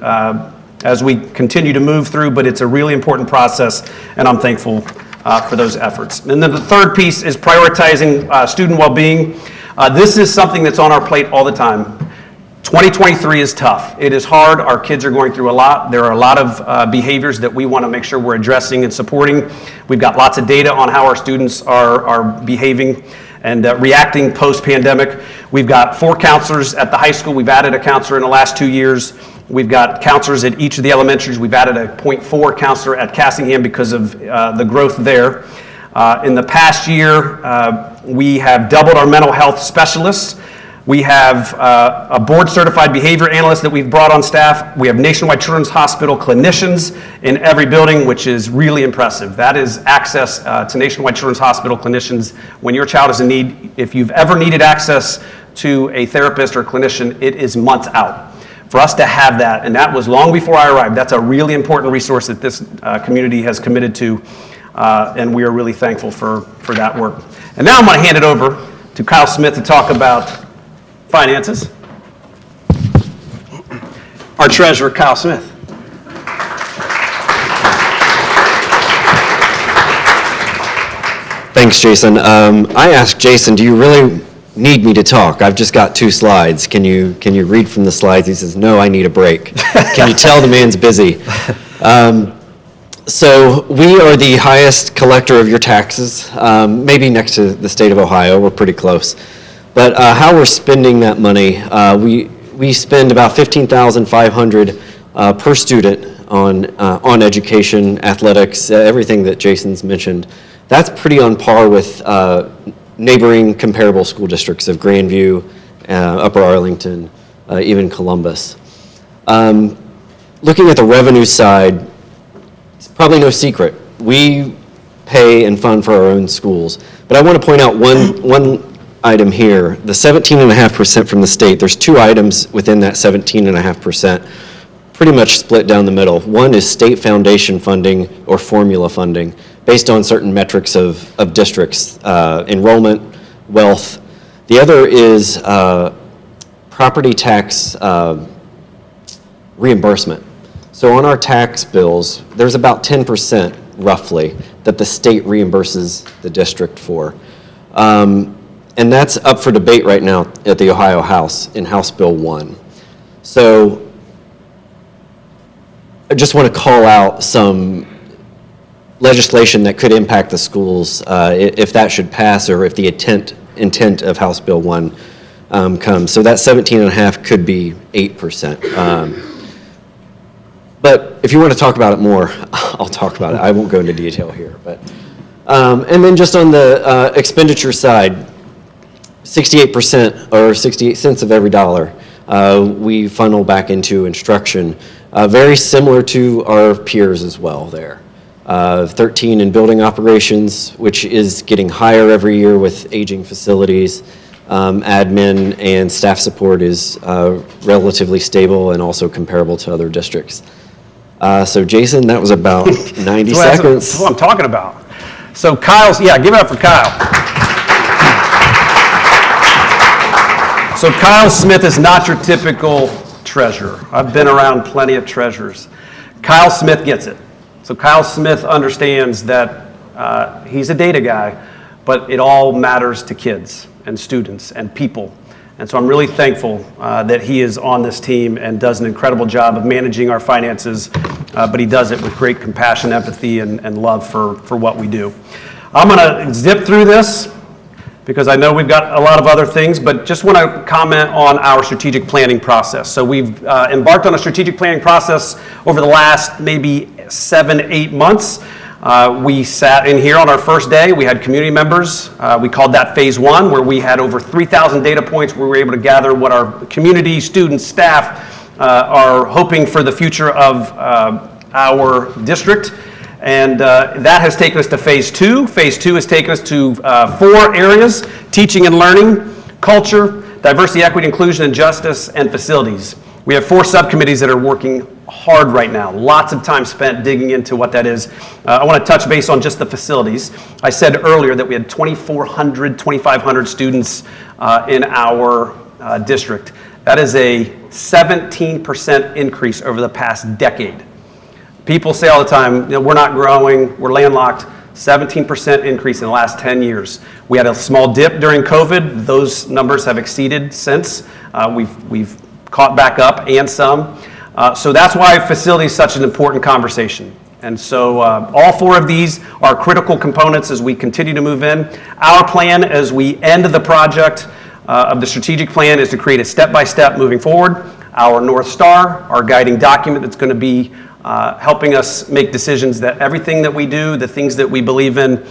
[SPEAKER 3] as we continue to move through, but it's a really important process, and I'm thankful for those efforts. And then the third piece is prioritizing student well-being. This is something that's on our plate all the time. 2023 is tough. It is hard. Our kids are going through a lot. There are a lot of behaviors that we want to make sure we're addressing and supporting. We've got lots of data on how our students are behaving and reacting post-pandemic. We've got 4 counselors at the high school. We've added a counselor in the last 2 years. We've got counselors at each of the elementaries. We've added a 0.4 counselor at Cassingham because of the growth there. In the past year, we have doubled our mental health specialists. We have a board-certified behavior analyst that we've brought on staff. We have Nationwide Children's Hospital clinicians in every building, which is really impressive. That is access to Nationwide Children's Hospital clinicians when your child is in need. If you've ever needed access to a therapist or clinician, it is months out. For us to have that, and that was long before I arrived, that's a really important resource that this community has committed to, and we are really thankful for that work. And now I'm going to hand it over to Kyle Smith to talk about finances. Our treasurer, Kyle Smith.
[SPEAKER 4] Thanks, Jason. I asked Jason, do you really need me to talk? I've just got 2 slides. Can you read from the slides? He says, no, I need a break. Can you tell the man's busy? So we are the highest collector of your taxes, maybe next to the state of Ohio. We're pretty close. But how we're spending that money, we spend about $15,500 per student on education, athletics, everything that Jason's mentioned. That's pretty on par with neighboring comparable school districts of Grandview, Upper Arlington, even Columbus. Looking at the revenue side, it's probably no secret. We pay and fund for our own schools. But I want to point out one item here, the 17.5% from the state. There's 2 items within that 17.5%, pretty much split down the middle. One is state foundation funding or formula funding based on certain metrics of districts, enrollment, wealth. The other is property tax reimbursement. So on our tax bills, there's about 10% roughly that the state reimburses the district for. And that's up for debate right now at the Ohio House in House Bill 1. So I just want to call out some legislation that could impact the schools if that should pass or if the intent of House Bill 1 comes. So that 17.5 could be 8%. But if you want to talk about it more, I'll talk about it. I won't go into detail here. But and then just on the expenditure side, 68% or 68 cents of every dollar we funnel back into instruction, very similar to our peers as well there. 13 in building operations, which is getting higher every year with aging facilities. Admin and staff support is relatively stable and also comparable to other districts. So Jason, that was about 90 seconds.
[SPEAKER 3] That's what I'm talking about. So Kyle's, yeah, give it up for Kyle. So Kyle Smith is not your typical treasurer. I've been around plenty of treasurers. Kyle Smith gets it. So Kyle Smith understands that he's a data guy, but it all matters to kids and students and people. And so I'm really thankful that he is on this team and does an incredible job of managing our finances, but he does it with great compassion, empathy, and love for what we do. I'm gonna zip through this because I know we've got a lot of other things, but just want to comment on our strategic planning process. So we've embarked on a strategic planning process over the last maybe 7-8 months. We sat in here on our first day. We had community members. We called that phase 1, where we had over 3,000 data points where we were able to gather what our community, students, staff are hoping for the future of our district. And that has taken us to phase 2. Phase 2 has taken us to 4 areas: teaching and learning, culture, diversity, equity, inclusion, and justice, and facilities. We have 4 subcommittees that are working hard right now. Lots of time spent digging into what that is. I want to touch base on just the facilities. I said earlier that we had 2,400, 2,500 students in our district. That is a 17% increase over the past decade. People say all the time, you know, we're not growing, we're landlocked. 17% increase in the last 10 years. We had a small dip during COVID. Those numbers have exceeded since. We've caught back up and some. So that's why facility is such an important conversation. And so all 4 of these are critical components as we continue to move in. Our plan as we end the project of the strategic plan is to create a step-by-step moving forward. our North Star, our guiding document that's going to be helping us make decisions that everything that we do, the things that we believe in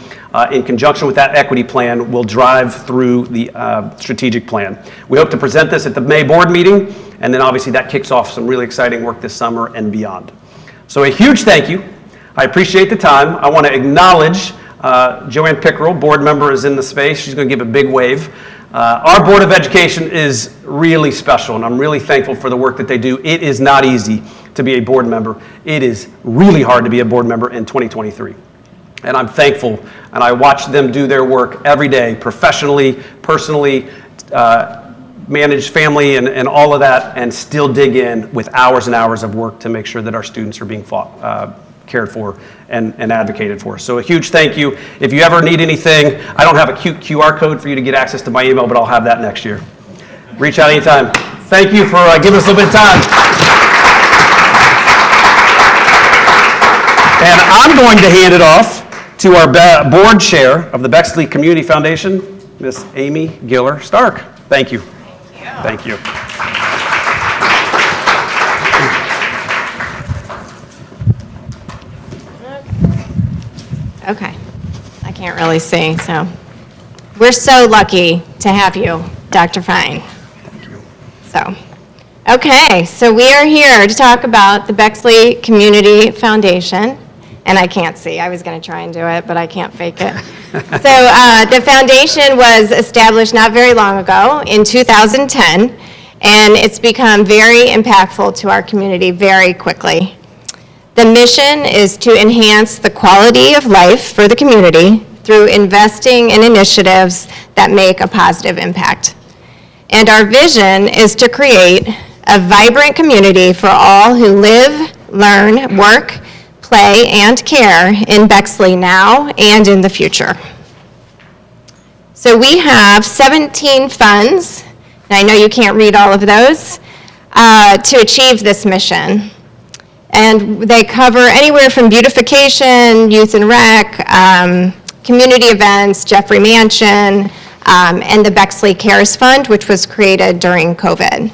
[SPEAKER 3] conjunction with that equity plan, will drive through the strategic plan. We hope to present this at the May board meeting, and then obviously that kicks off some really exciting work this summer and beyond. So a huge thank you. I appreciate the time. I want to acknowledge Joanne Pickerel, board member, is in the space. She's going to give a big wave. Our Board of Education is really special, and I'm really thankful for the work that they do. It is not easy to be a board member. It is really hard to be a board member in 2023. And I'm thankful, and I watch them do their work every day, professionally, personally, manage family and all of that, and still dig in with hours and hours of work to make sure that our students are being cared for and advocated for. So a huge thank you. If you ever need anything, I don't have a cute QR code for you to get access to my email, but I'll have that next year. Reach out anytime. Thank you for giving us a little bit of time. And I'm going to hand it off to our board chair of the Bexley Community Foundation, Miss Amy Giller Stark. Thank you. Thank you.
[SPEAKER 5] Okay, I can't really see, so. We're so lucky to have you, Dr. Fine.
[SPEAKER 3] Thank you.
[SPEAKER 5] So, okay, so we are here to talk about the Bexley Community Foundation, and I can't see. I was going to try and do it, but I can't fake it. So the foundation was established not very long ago, in 2010, and it's become very impactful to our community very quickly. The mission is to enhance the quality of life for the community through investing in initiatives that make a positive impact. And our vision is to create a vibrant community for all who live, learn, work, play, and care in Bexley now and in the future. So we have 17 funds, and I know you can't read all of those, to achieve this mission. And they cover anywhere from beautification, youth and rec, community events, Jeffrey Mansion, and the Bexley Cares Fund, which was created during COVID.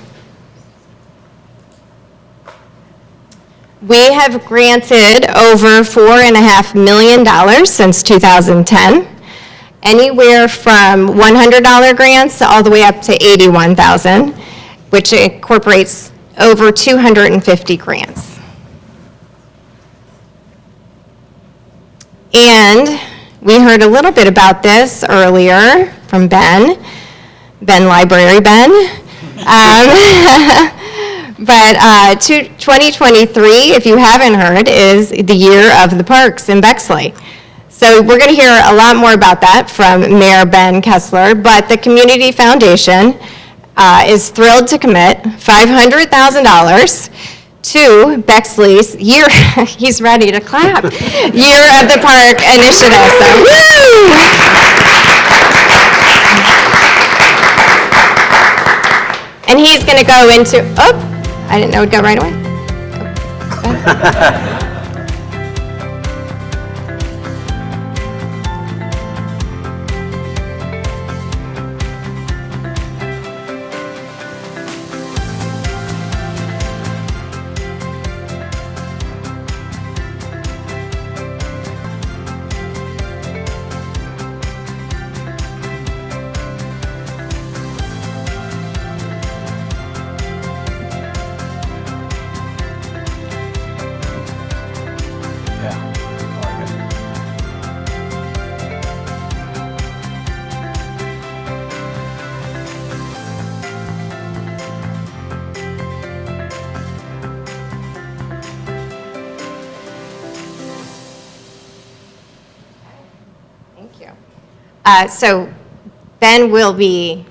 [SPEAKER 5] We have granted over $4.5 million since 2010, anywhere from $100 grants all the way up to $81,000, which incorporates over 250 grants. And we heard a little bit about this earlier from Ben Library Ben. But 2023, if you haven't heard, is the year of the parks in Bexley. So we're going to hear a lot more about that from Mayor Ben Kessler, but the Community Foundation is thrilled to commit $500,000 to Bexley's year, he's ready to clap, Year of the Park initiative. So, woo! And he's going to go into, I didn't know it would go right away. So Ben will be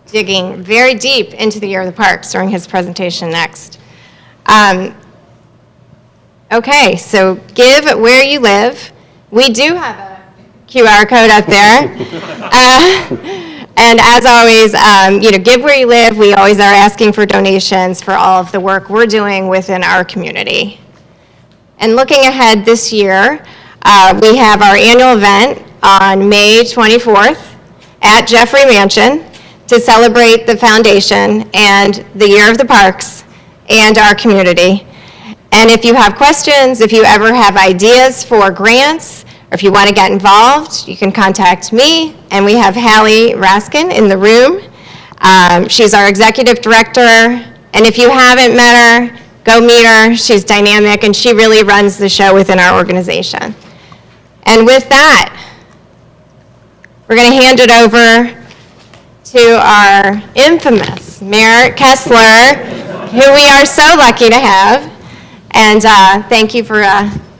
[SPEAKER 5] digging very deep into the Year of the Parks during his presentation next. Okay, so give where you live. We do have a QR code up there. And as always, give where you live. We always are asking for donations for all of the work we're doing within our community. And looking ahead this year, we have our annual event on May 24th at Jeffrey Mansion to celebrate the foundation and the Year of the Parks. and our community. And if you have questions, if you ever have ideas for grants, or if you want to get involved, you can contact me. And we have Hallie Raskin in the room. She's our executive director. And if you haven't met her, go meet her. She's dynamic, and she really runs the show within our organization. And with that, we're going to hand it over to our infamous Mayor Kessler, who we are so lucky to have. And thank you for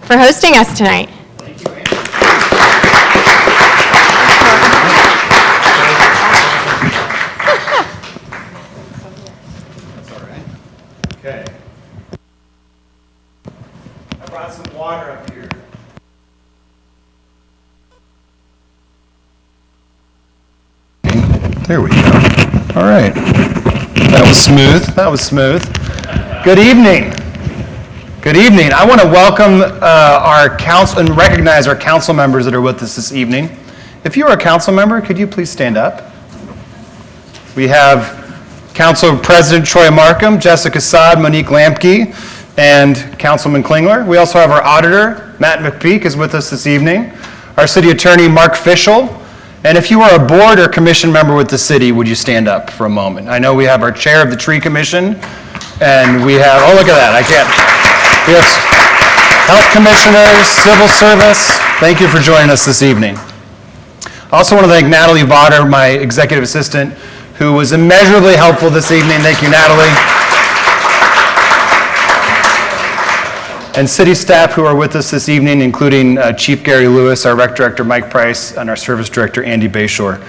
[SPEAKER 5] hosting us tonight.
[SPEAKER 6] Okay. I brought some water up here. There we go. All right. That was smooth. That was smooth. Good evening. Good evening. I want to welcome our council and recognize our council members that are with us this evening. If you are a council member, could you please stand up? We have Council President Troy Markham, Jessica Saad, Monique Lampke, and Councilman Klingler. We also have our auditor, Matt McPeak, is with us this evening. Our city attorney, Mark Fischel. And if you are a board or commission member with the city, would you stand up for a moment? I know we have our chair of the tree commission, and we have, oh, look at that, I can't. We have health commissioners, civil service. Thank you for joining us this evening. I also want to thank Natalie Vodder, my executive assistant, who was immeasurably helpful this evening. Thank you, Natalie. And city staff who are with us this evening, including Chief Gary Lewis, our rec director Mike Price, and our service director Andy Bayshore.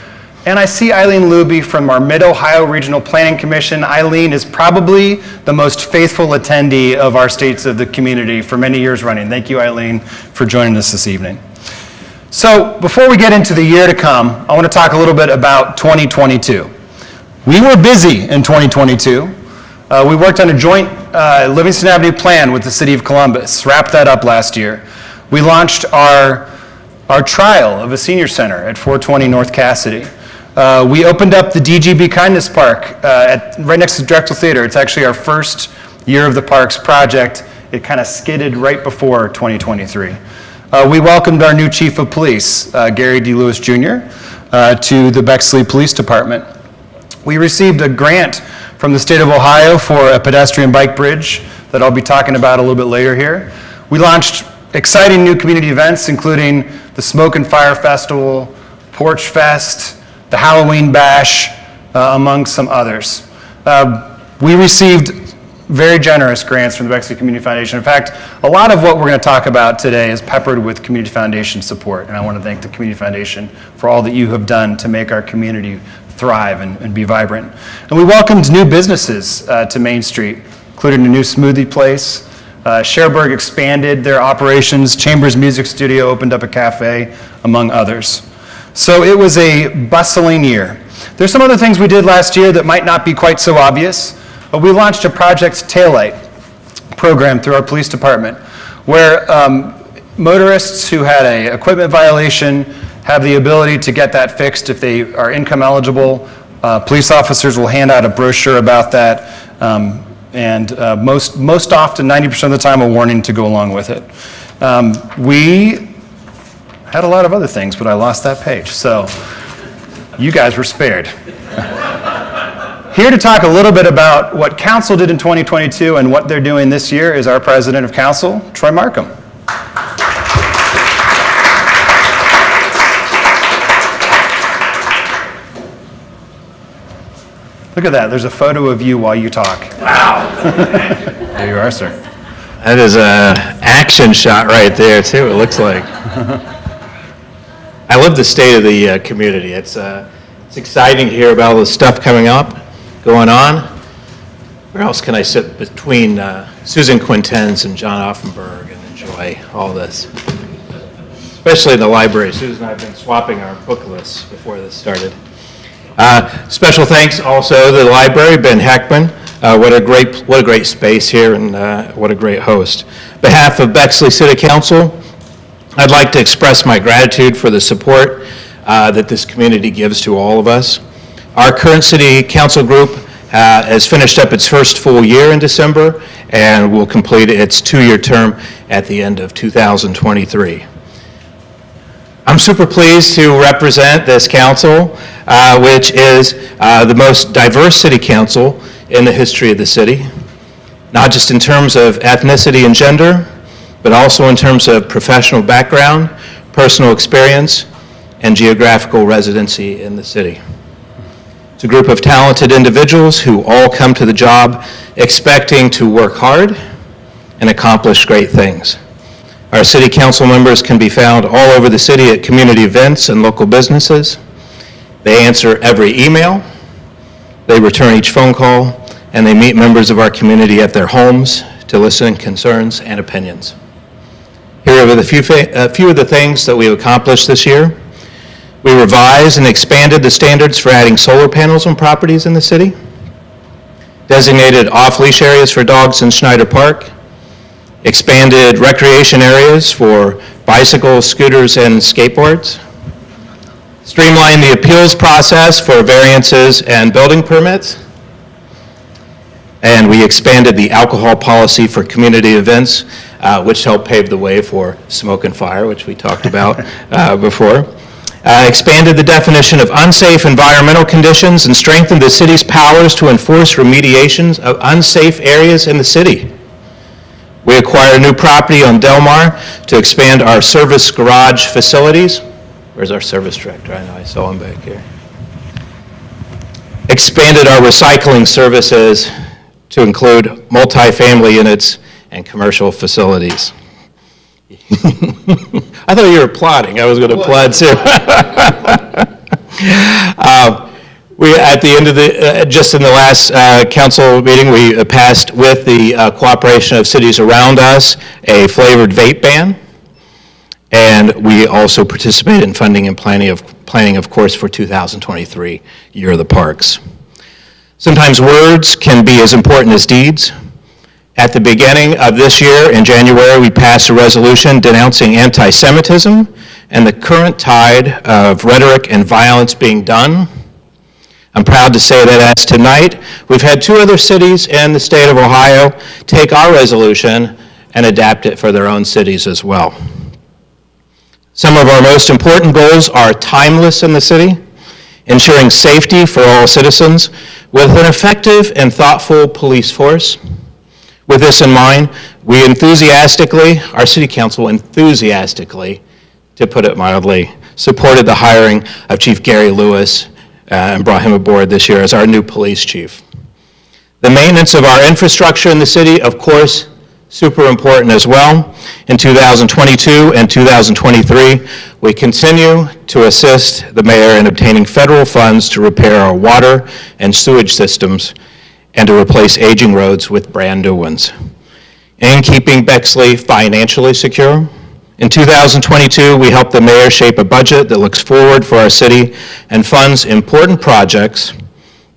[SPEAKER 6] And I see Eileen Luby from our Mid-Ohio Regional Planning Commission. Eileen is probably the most faithful attendee of our States of the Community for many years running. Thank you, Eileen, for joining us this evening. So before we get into the year to come, I want to talk a little bit about 2022. We were busy in 2022. We worked on a joint Livingston Avenue plan with the City of Columbus, wrapped that up last year. We launched our trial of a senior center at 420 North Cassidy. We opened up the DGB Kindness Park right next to the Drexel Theater. It's actually our first year of the parks project. It kind of skidded right before 2023. We welcomed our new Chief of Police, Gary D. Lewis Jr., to the Bexley Police Department. We received a grant from the state of Ohio for a pedestrian bike bridge that I'll be talking about a little bit later here. We launched exciting new community events, including the Smoke and Fire Festival, Porch Fest, the Halloween Bash, among some others. We received very generous grants from the Bexley Community Foundation. In fact, a lot of what we're going to talk about today is peppered with Community Foundation support, and I want to thank the Community Foundation for all that you have done to make our community thrive and be vibrant. And we welcomed new businesses to Main Street, including a new smoothie place. Cherbourg expanded their operations. Chambers Music Studio opened up a cafe, among others. So it was a bustling year. There's some other things we did last year that might not be quite so obvious, but we launched a Project Taillight program through our police department, where motorists who had an equipment violation have the ability to get that fixed if they are income eligible. Police officers will hand out a brochure about that, and most often, 90% of the time, a warning to go along with it. We had a lot of other things, but I lost that page, so you guys were spared. Here to talk a little bit about what council did in 2022 and what they're doing this year is our president of council, Troy Markham. Look at that. There's a photo of you while you talk. Wow. There you are, sir.
[SPEAKER 7] That is an action shot right there, too, it looks like. I love the state of the community. It's exciting to hear about all the stuff going on. Where else can I sit between Susan Quintens and John Offenberg and enjoy all this? Especially in the library. Susan and I have been swapping our book lists before this started. Special thanks also to the library, Ben Heckman. What a great space here, and what a great host. On behalf of Bexley City Council, I'd like to express my gratitude for the support that this community gives to all of us. Our current city council group has finished up its first full year in December and will complete its 2-year term at the end of 2023. I'm super pleased to represent this council, which is the most diverse city council in the history of the city, not just in terms of ethnicity and gender, but also in terms of professional background, personal experience, and geographical residency in the city. It's a group of talented individuals who all come to the job expecting to work hard and accomplish great things. Our city council members can be found all over the city at community events and local businesses. They answer every email, they return each phone call, and they meet members of our community at their homes to listen to concerns and opinions. Here are a few of the things that we've accomplished this year. We revised and expanded the standards for adding solar panels on properties in the city, designated off-leash areas for dogs in Schneider Park, expanded recreation areas for bicycles, scooters, and skateboards, streamlined the appeals process for variances and building permits, and we expanded the alcohol policy for community events, which helped pave the way for smoke and fire, which we talked about before. Expanded the definition of unsafe environmental conditions and strengthened the city's powers to enforce remediations of unsafe areas in the city. We acquired new property on Del Mar to expand our service garage facilities. Where's our service director? I know, I saw him back here. Expanded our recycling services to include multifamily units and commercial facilities. I thought you were applauding. I was going to applaud too. We, at the end of the, just in the last council meeting, we passed, with the cooperation of cities around us, a flavored vape ban. And we also participated in funding and planning, of course, for 2023, Year of the Parks. Sometimes words can be as important as deeds. At the beginning of this year, in January, we passed a resolution denouncing anti-Semitism and the current tide of rhetoric and violence being done. I'm proud to say that as tonight, we've had 2 other cities in the state of Ohio take our resolution and adapt it for their own cities as well. Some of our most important goals are timeless in the city, ensuring safety for all citizens with an effective and thoughtful police force. With this in mind, we enthusiastically, our city council enthusiastically, to put it mildly, supported the hiring of Chief Gary Lewis and brought him aboard this year as our new police chief. The maintenance of our infrastructure in the city, of course, super important as well. In 2022 and 2023, we continue to assist the mayor in obtaining federal funds to repair our water and sewage systems and to replace aging roads with brand new ones. In keeping Bexley financially secure, in 2022, we helped the mayor shape a budget that looks forward for our city and funds important projects,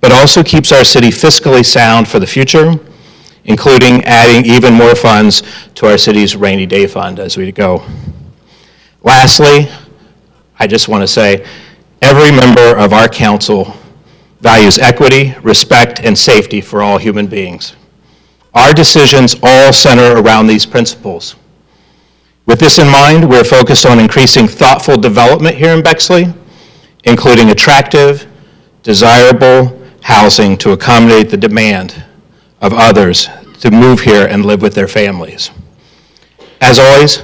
[SPEAKER 7] but also keeps our city fiscally sound for the future, including adding even more funds to our city's rainy day fund as we go. Lastly, I just want to say, every member of our council values equity, respect, and safety for all human beings. Our decisions all center around these principles. With this in mind, we're focused on increasing thoughtful development here in Bexley, including attractive, desirable housing to accommodate the demand of others to move here and live with their families. As always,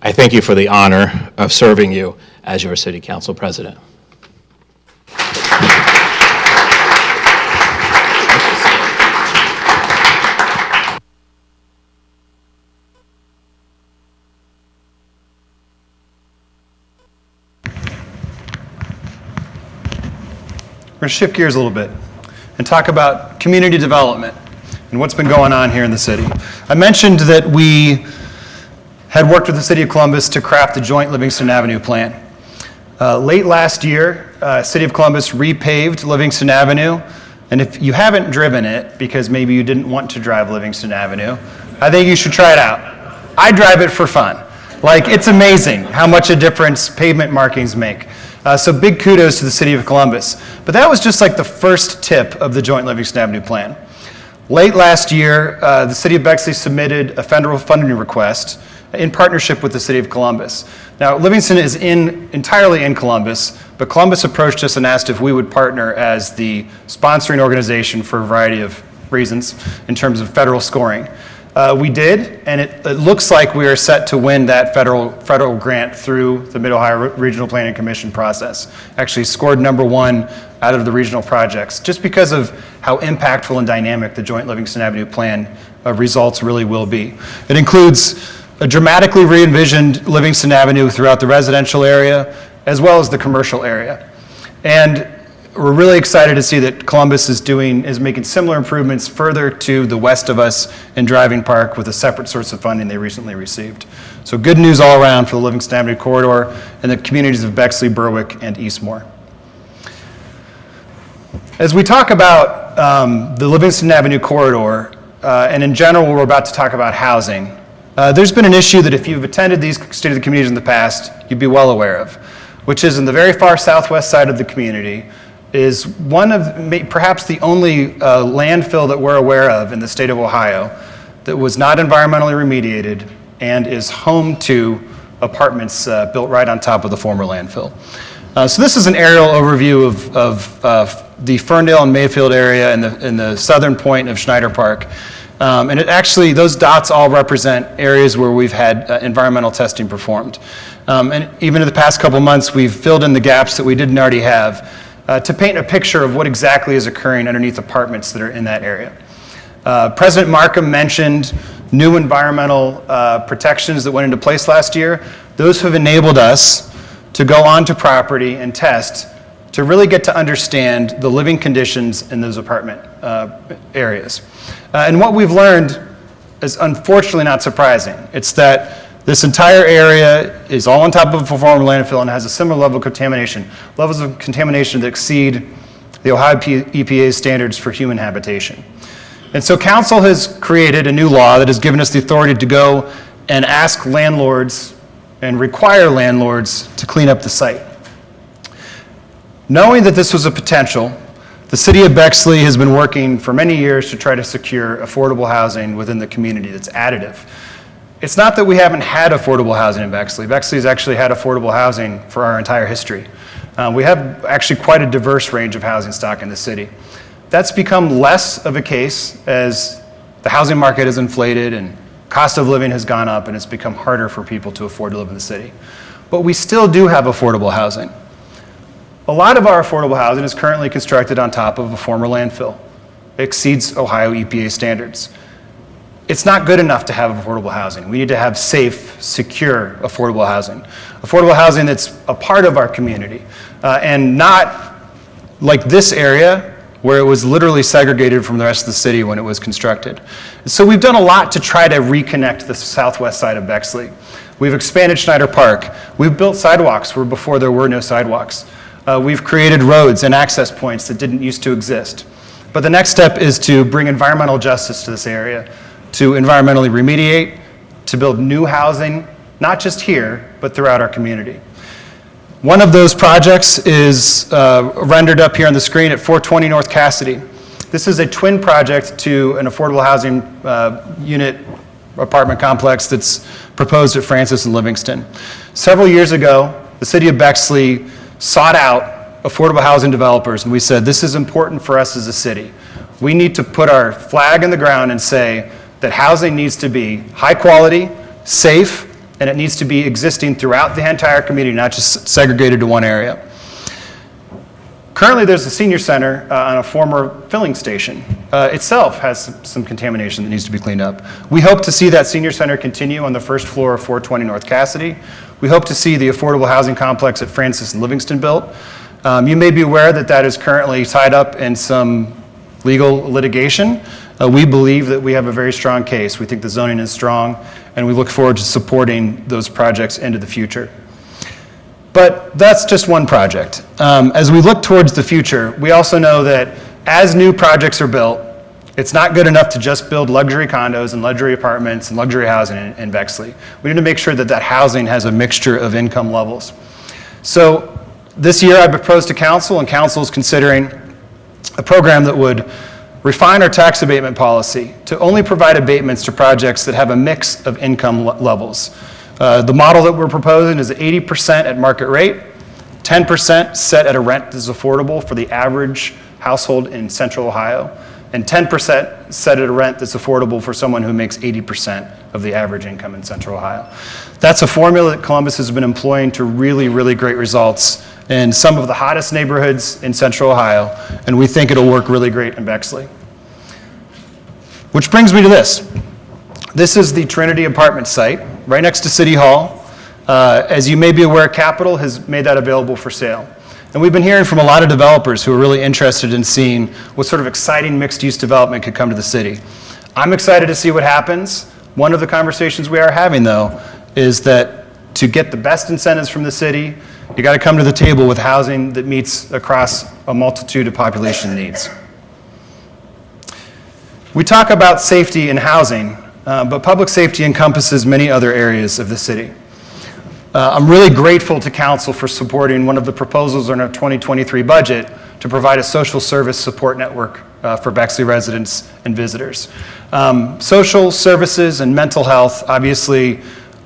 [SPEAKER 7] I thank you for the honor of serving you as your City Council President.
[SPEAKER 6] We're going to shift gears a little bit and talk about community development and what's been going on here in the city. I mentioned that we had worked with the City of Columbus to craft the joint Livingston Avenue plan. Late last year, City of Columbus repaved Livingston Avenue, and if you haven't driven it, because maybe you didn't want to drive Livingston Avenue, I think you should try it out. I drive it for fun. Like, it's amazing how much a difference pavement markings make. So big kudos to the City of Columbus. But that was just like the first tip of the Joint Livingston Avenue Plan. Late last year, the City of Bexley submitted a federal funding request in partnership with the City of Columbus. Now, Livingston is entirely in Columbus, but Columbus approached us and asked if we would partner as the sponsoring organization for a variety of reasons in terms of federal scoring. We did, and it looks like we are set to win that federal grant through the Mid-Ohio Regional Planning Commission process. Actually scored #1 out of the regional projects, just because of how impactful and dynamic the Joint Livingston Avenue Plan results really will be. It includes a dramatically re-envisioned Livingston Avenue throughout the residential area, as well as the commercial area. And we're really excited to see that Columbus is making similar improvements further to the west of us in Driving Park with a separate source of funding they recently received. So good news all around for the Livingston Avenue corridor and the communities of Bexley, Berwick, and Eastmore. As we talk about the Livingston Avenue corridor, and in general we're about to talk about housing, there's been an issue that if you've attended these State of the Communities in the past, you'd be well aware of, which is in the very far southwest side of the community is one of perhaps the only landfill that we're aware of in the state of Ohio that was not environmentally remediated and is home to apartments built right on top of the former landfill. So this is an aerial overview of the Ferndale and Mayfield area in the southern point of Schneider Park. And it actually, those dots all represent areas where we've had environmental testing performed. And even in the past couple months, we've filled in the gaps that we didn't already have to paint a picture of what exactly is occurring underneath apartments that are in that area. President Markham mentioned new environmental protections that went into place last year. Those have enabled us to go onto property and test to really get to understand the living conditions in those apartment areas. And what we've learned is unfortunately not surprising. It's that this entire area is all on top of a former landfill and has a similar level of contamination, levels of contamination that exceed the Ohio EPA's standards for human habitation. And so council has created a new law that has given us the authority to go and ask landlords and require landlords to clean up the site. Knowing that this was a potential, the City of Bexley has been working for many years to try to secure affordable housing within the community that's additive. It's not that we haven't had affordable housing in Bexley. Bexley's actually had affordable housing for our entire history. We have actually quite a diverse range of housing stock in the city. That's become less of a case as the housing market has inflated and cost of living has gone up and it's become harder for people to afford to live in the city. But we still do have affordable housing. A lot of our affordable housing is currently constructed on top of a former landfill. It exceeds Ohio EPA standards. It's not good enough to have affordable housing. We need to have safe, secure, affordable housing. Affordable housing that's a part of our community and not like this area where it was literally segregated from the rest of the city when it was constructed. So we've done a lot to try to reconnect the southwest side of Bexley. We've expanded Schneider Park. We've built sidewalks where before there were no sidewalks. We've created roads and access points that didn't used to exist. But the next step is to bring environmental justice to this area, to environmentally remediate, to build new housing, not just here, but throughout our community. One of those projects is rendered up here on the screen at 420 North Cassidy. This is a twin project to an affordable housing unit apartment complex that's proposed at Francis and Livingston. Several years ago, the City of Bexley sought out affordable housing developers, and we said, this is important for us as a city. We need to put our flag in the ground and say that housing needs to be high quality, safe, and it needs to be existing throughout the entire community, not just segregated to one area. Currently, there's a senior center on a former filling station. Itself has some contamination that needs to be cleaned up. We hope to see that senior center continue on the first floor of 420 North Cassidy. We hope to see the affordable housing complex at Francis and Livingston built. You may be aware that that is currently tied up in some legal litigation. We believe that we have a very strong case. We think the zoning is strong, and we look forward to supporting those projects into the future. But that's just one project. As we look towards the future, we also know that as new projects are built, it's not good enough to just build luxury condos and luxury apartments and luxury housing in Bexley. We need to make sure that that housing has a mixture of income levels. So This year I proposed to council, and council is considering a program that would refine our tax abatement policy to only provide abatements to projects that have a mix of income levels. The model that we're proposing is 80% at market rate, 10% set at a rent that's affordable for the average household in Central Ohio, and 10% set at a rent that's affordable for someone who makes 80% of the average income in Central Ohio. That's a formula that Columbus has been employing to really great results in some of the hottest neighborhoods in Central Ohio, and we think it'll work really great in Bexley. Which brings me to this. This is the Trinity Apartment site, right next to City Hall. As you may be aware, Capital has made that available for sale. And we've been hearing from a lot of developers who are really interested in seeing what sort of exciting mixed-use development could come to the city. I'm excited to see what happens. One of the conversations we are having, though, is that to get the best incentives from the city, you got to come to the table with housing that meets across a multitude of population needs. We talk about safety in housing, but public safety encompasses many other areas of the city. I'm really grateful to council for supporting one of the proposals in our 2023 budget to provide a social service support network for Bexley residents and visitors. Social services and mental health obviously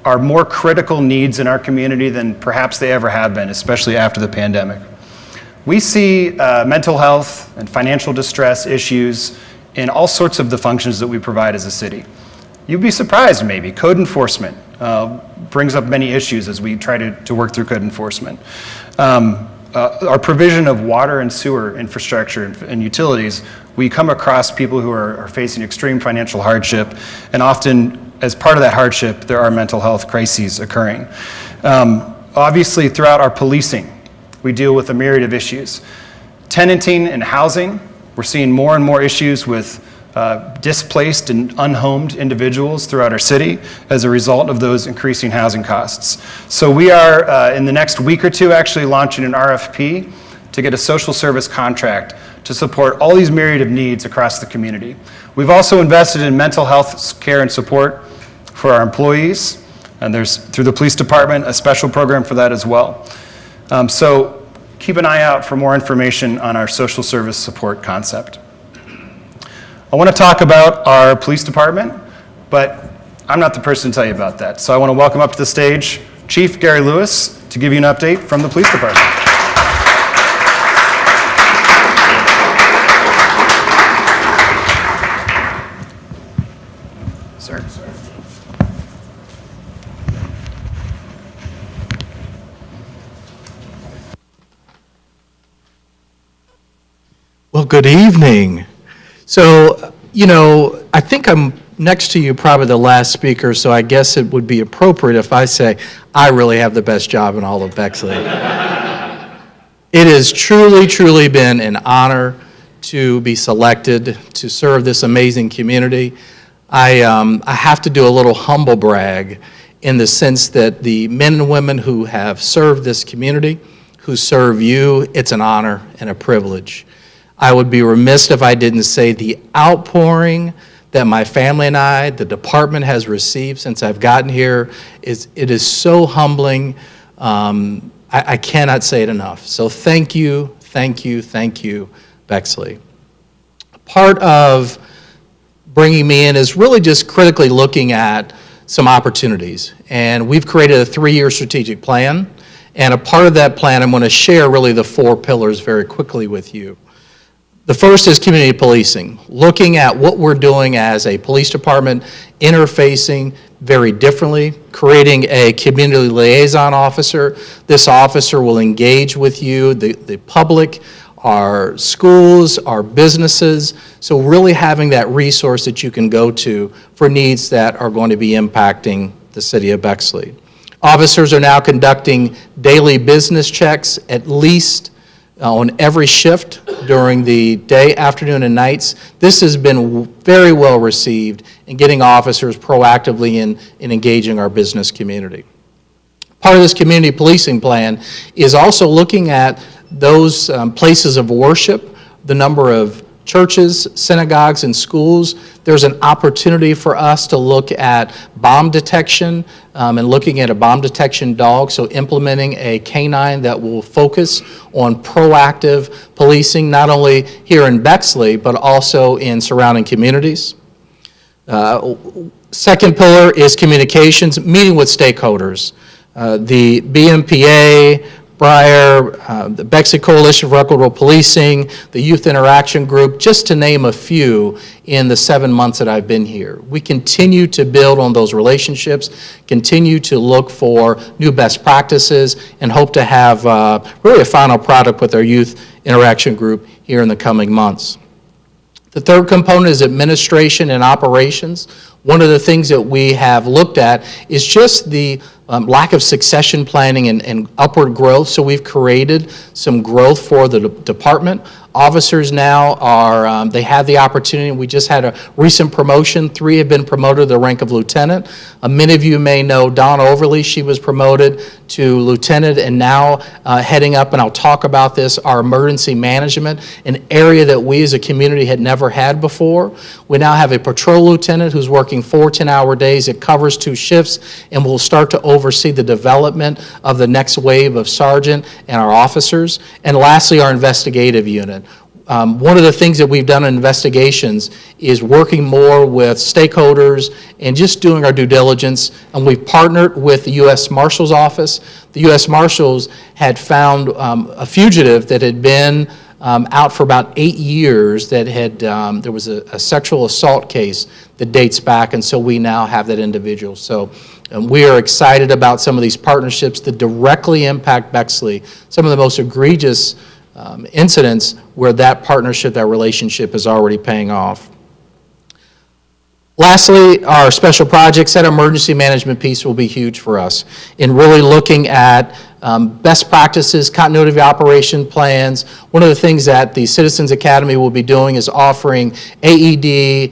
[SPEAKER 6] are more critical needs in our community than perhaps they ever have been, especially after the pandemic. We see mental health and financial distress issues in all sorts of the functions that we provide as a city. You'd be surprised maybe. Code enforcement brings up many issues as we try to work through code enforcement. Our provision of water and sewer infrastructure and utilities, we come across people who are facing extreme financial hardship, and often as part of that hardship, there are mental health crises occurring. Obviously, throughout our policing, we deal with a myriad of issues. Tenanting and housing, we're seeing more and more issues with displaced and unhomed individuals throughout our city as a result of those increasing housing costs. So we are, in the next week or two, actually launching an RFP to get a social service contract to support all these myriad of needs across the community. We've also invested in mental health care and support for our employees, and there's, through the police department, a special program for that as well. So keep an eye out for more information on our social service support concept. I want to talk about our police department, but I'm not the person to tell you about that. So I want to welcome up to the stage Chief Gary Lewis to give you an update from the police department. Sir.
[SPEAKER 8] Well, good evening. So, you know, I think I'm next to you, probably the last speaker, so I guess it would be appropriate if I say I really have the best job in all of Bexley. It has truly been an honor to be selected to serve this amazing community. I have to do a little humble brag in the sense that the men and women who have served this community, who serve you, it's an honor and a privilege. I would be remiss if I didn't say the outpouring that my family and I, the department has received since I've gotten here, it is so humbling. I cannot say it enough. So thank you, Bexley. Part of bringing me in is really just critically looking at some opportunities. And we've created a 3-year strategic plan. And a part of that plan, I'm going to share really the 4 pillars very quickly with you. The first is community policing, looking at what we're doing as a police department, interfacing very differently, creating a community liaison officer. This officer will engage with you, the public, our schools, our businesses, so really having that resource that you can go to for needs that are going to be impacting the city of Bexley. Officers are now conducting daily business checks at least on every shift during the day, afternoon, and nights. This has been very well received in getting officers proactively in engaging our business community. Part of this community policing plan is also looking at those places of worship, the number of churches, synagogues, and schools, there's an opportunity for us to look at bomb detection and looking at a bomb detection dog, so implementing a canine that will focus on proactive policing, not only here in Bexley, but also in surrounding communities. Second pillar is communications, meeting with stakeholders. The BMPA, Breyer, the Bexley Coalition for Equitable Policing, the Youth Interaction Group, just to name a few in the 7 months that I've been here. We continue to build on those relationships, continue to look for new best practices, and hope to have really a final product with our Youth Interaction Group here in the coming months. The third component is administration and operations. One of the things that we have looked at is just the lack of succession planning and upward growth, so we've created some growth for the department. Officers now are, they have the opportunity. We just had a recent promotion. 3 have been promoted to the rank of lieutenant. Many of you may know Dawn Overly. She was promoted to lieutenant and now heading up, and I'll talk about this, our emergency management, an area that we as a community had never had before. We now have a patrol lieutenant who's working 4 10-hour days. It covers 2 shifts and will start to oversee the development of the next wave of sergeant and our officers. And lastly, our investigative unit. One of the things that we've done in investigations is working more with stakeholders and just doing our due diligence, and we've partnered with the U.S. Marshal's Office. The U.S. Marshals had found a fugitive that had been out for about 8 years that had, there was a sexual assault case that dates back, and so we now have that individual. So we are excited about some of these partnerships that directly impact Bexley, some of the most egregious incidents where that partnership, that relationship is already paying off. Lastly, our special projects, that emergency management piece will be huge for us in really looking at best practices, continuity of operation plans. One of the things that the Citizens Academy will be doing is offering AED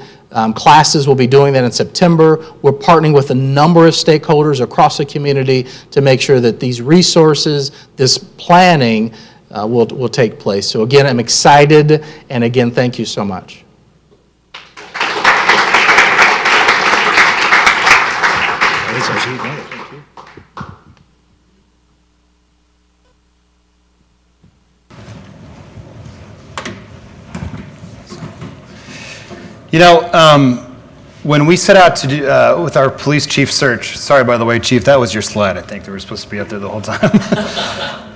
[SPEAKER 8] classes. We'll be doing that in September. We're partnering with a number of stakeholders across the community to make sure that these resources, this planning will take place. So again, I'm excited, and again, thank you so much.
[SPEAKER 6] You know, when we set out to do, with our police chief search, sorry by the way, Chief, that was your slide, I think. They were supposed to be up there the whole time.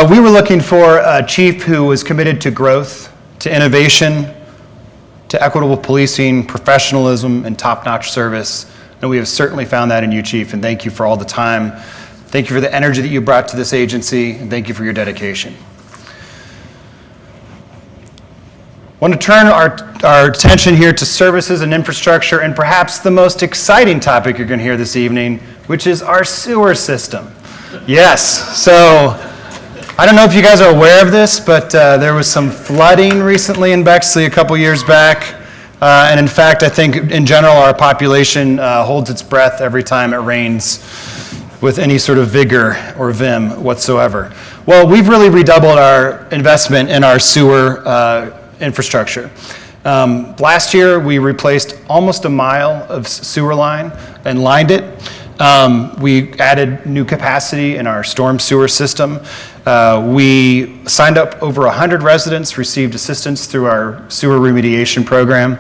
[SPEAKER 6] We were looking for a chief who was committed to growth, to innovation, to equitable policing, professionalism, and top-notch service. And we have certainly found that in you, Chief, and thank you for all the time. Thank you for the energy that you brought to this agency, and thank you for your dedication. I want to turn our attention here to services and infrastructure, and perhaps the most exciting topic you're going to hear this evening, which is our sewer system. Yes, so I don't know if you guys are aware of this, but there was some flooding recently in Bexley a couple years back. And in fact, I think in general, our population holds its breath every time it rains with any sort of vigor or vim whatsoever. Well, we've really redoubled our investment in our sewer infrastructure. Last year, we replaced almost a mile of sewer line and lined it. We added new capacity in our storm sewer system. We signed up over 100 residents, received assistance through our sewer remediation program,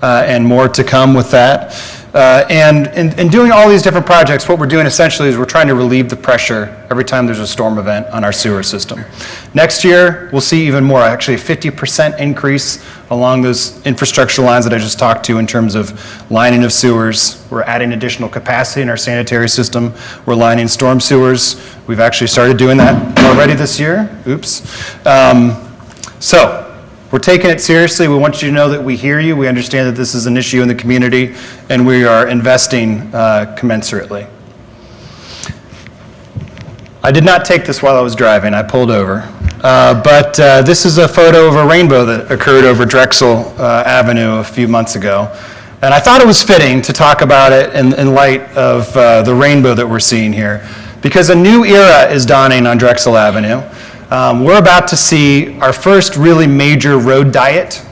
[SPEAKER 6] and more to come with that. And in doing all these different projects, what we're doing essentially is we're trying to relieve the pressure every time there's a storm event on our sewer system. Next year, we'll see even more, actually a 50% increase along those infrastructure lines that I just talked to in terms of lining of sewers. We're adding additional capacity in our sanitary system. We're lining storm sewers. We've actually started doing that already this year. Oops. So we're taking it seriously. We want you to know that we hear you. We understand that this is an issue in the community, and we are investing commensurately. I did not take this while I was driving. I pulled over. But this is a photo of a rainbow that occurred over Drexel Avenue a few months ago. And I thought it was fitting to talk about it in light of the rainbow that we're seeing here, because a new era is dawning on Drexel Avenue. We're about to see our first really major road diet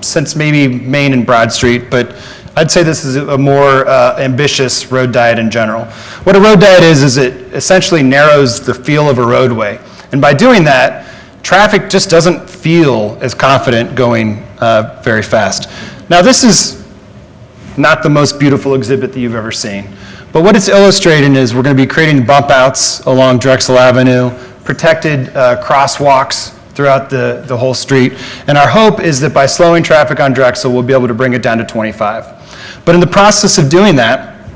[SPEAKER 6] since maybe Main and Broad Street, but I'd say this is a more ambitious road diet in general. What a road diet is it essentially narrows the feel of a roadway. And by doing that, traffic just doesn't feel as confident going very fast. Now, this is not the most beautiful exhibit that you've ever seen, but what it's illustrating is we're going to be creating bump outs along Drexel Avenue, protected crosswalks throughout the whole street, and our hope is that by slowing traffic on Drexel, we'll be able to bring it down to 25. But in the process of doing that,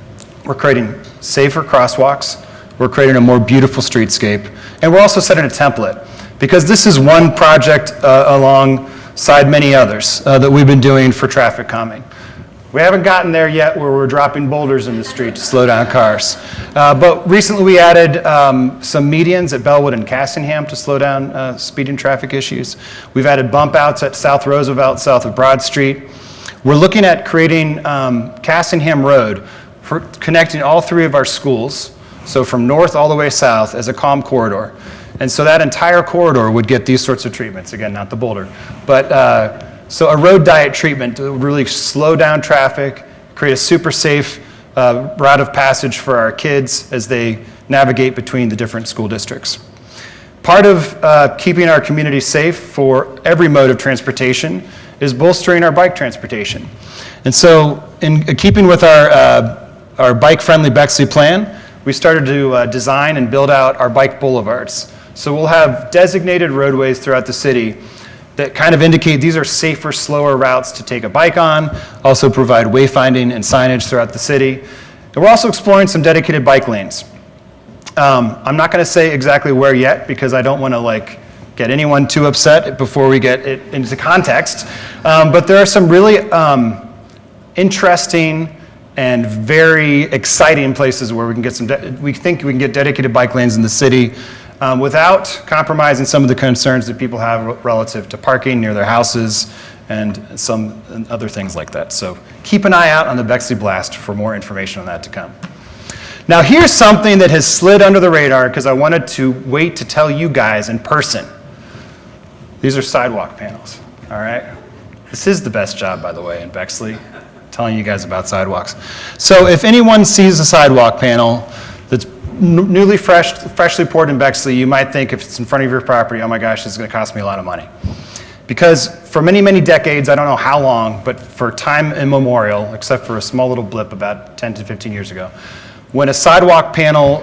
[SPEAKER 6] we're creating safer crosswalks, we're creating a more beautiful streetscape, and we're also setting a template, because this is one project alongside many others that we've been doing for traffic calming. We haven't gotten there yet where we're dropping boulders in the street to slow down cars. But recently we added some medians at Bellwood and Cassingham to slow down speed and traffic issues. We've added bump outs at South Roosevelt, south of Broad Street. We're looking at creating Cassingham Road for connecting all three of our schools, so from north all the way south as a calm corridor. And so that entire corridor would get these sorts of treatments, again, not the boulder. But so a road diet treatment to really slow down traffic, create a super safe route of passage for our kids as they navigate between the different school districts. Part of keeping our community safe for every mode of transportation is bolstering our bike transportation. And so in keeping with our bike-friendly Bexley plan, we started to design and build out our bike boulevards. So we'll have designated roadways throughout the city that kind of indicate these are safer, slower routes to take a bike on, also provide wayfinding and signage throughout the city. And we're also exploring some dedicated bike lanes. I'm not going to say exactly where yet because I don't want to get anyone too upset before we get it into context. But there are some really interesting and very exciting places where we can get we think we can get dedicated bike lanes in the city without compromising some of the concerns that people have relative to parking near their houses and some other things like that. So keep an eye out on the Bexley Blast for more information on that to come. Now here's something that has slid under the radar because I wanted to wait to tell you guys in person. These are sidewalk panels, all right? This is the best job, by the way, in Bexley, telling you guys about sidewalks. So if anyone sees a sidewalk panel that's newly freshly poured in Bexley, you might think if it's in front of your property, oh my gosh, this is going to cost me a lot of money. Because for many, many decades, I don't know how long, but for time immemorial, except for a small little blip about 10 to 15 years ago, when a sidewalk panel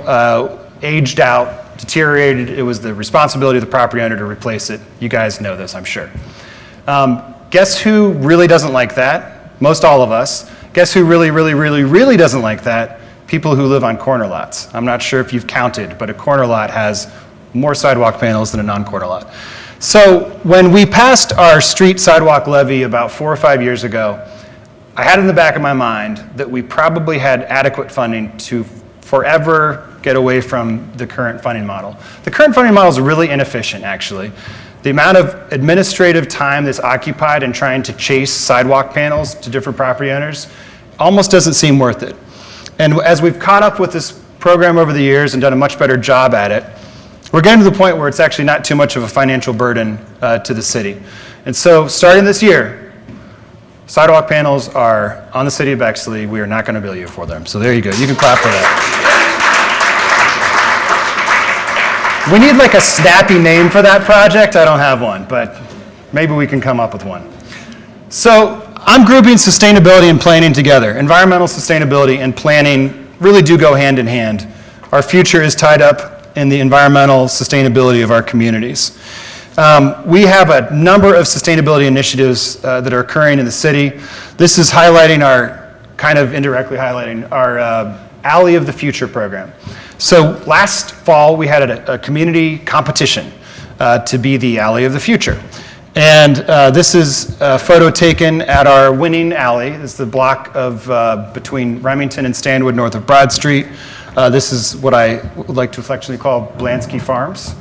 [SPEAKER 6] aged out, deteriorated, it was the responsibility of the property owner to replace it. You guys know this, I'm sure. Guess who really doesn't like that? Most all of us. Guess who really, really, really, really doesn't like that? People who live on corner lots. I'm not sure if you've counted, but a corner lot has more sidewalk panels than a non-corner lot. So when we passed our street sidewalk levy about 4 or 5 years ago, I had in the back of my mind that we probably had adequate funding to forever get away from the current funding model. The current funding model is really inefficient, actually. The amount of administrative time that's occupied in trying to chase sidewalk panels to different property owners almost doesn't seem worth it. And as we've caught up with this program over the years and done a much better job at it, we're getting to the point where it's actually not too much of a financial burden to the city. And so starting this year, sidewalk panels are on the city of Bexley. We are not going to bill you for them. So there you go. You can clap for that. We need like a snappy name for that project. I don't have one, but maybe we can come up with one. So I'm grouping sustainability and planning together. Environmental sustainability and planning really do go hand in hand. Our future is tied up in the environmental sustainability of our communities. We have a number of sustainability initiatives that are occurring in the city. This is highlighting kind of indirectly highlighting our Alley of the Future program. So last fall, we had a community competition to be the Alley of the Future. And this is a photo taken at our winning alley. This is the block of between Remington and Stanwood, north of Broad Street. This is what I would like to affectionately call Blansky Farms,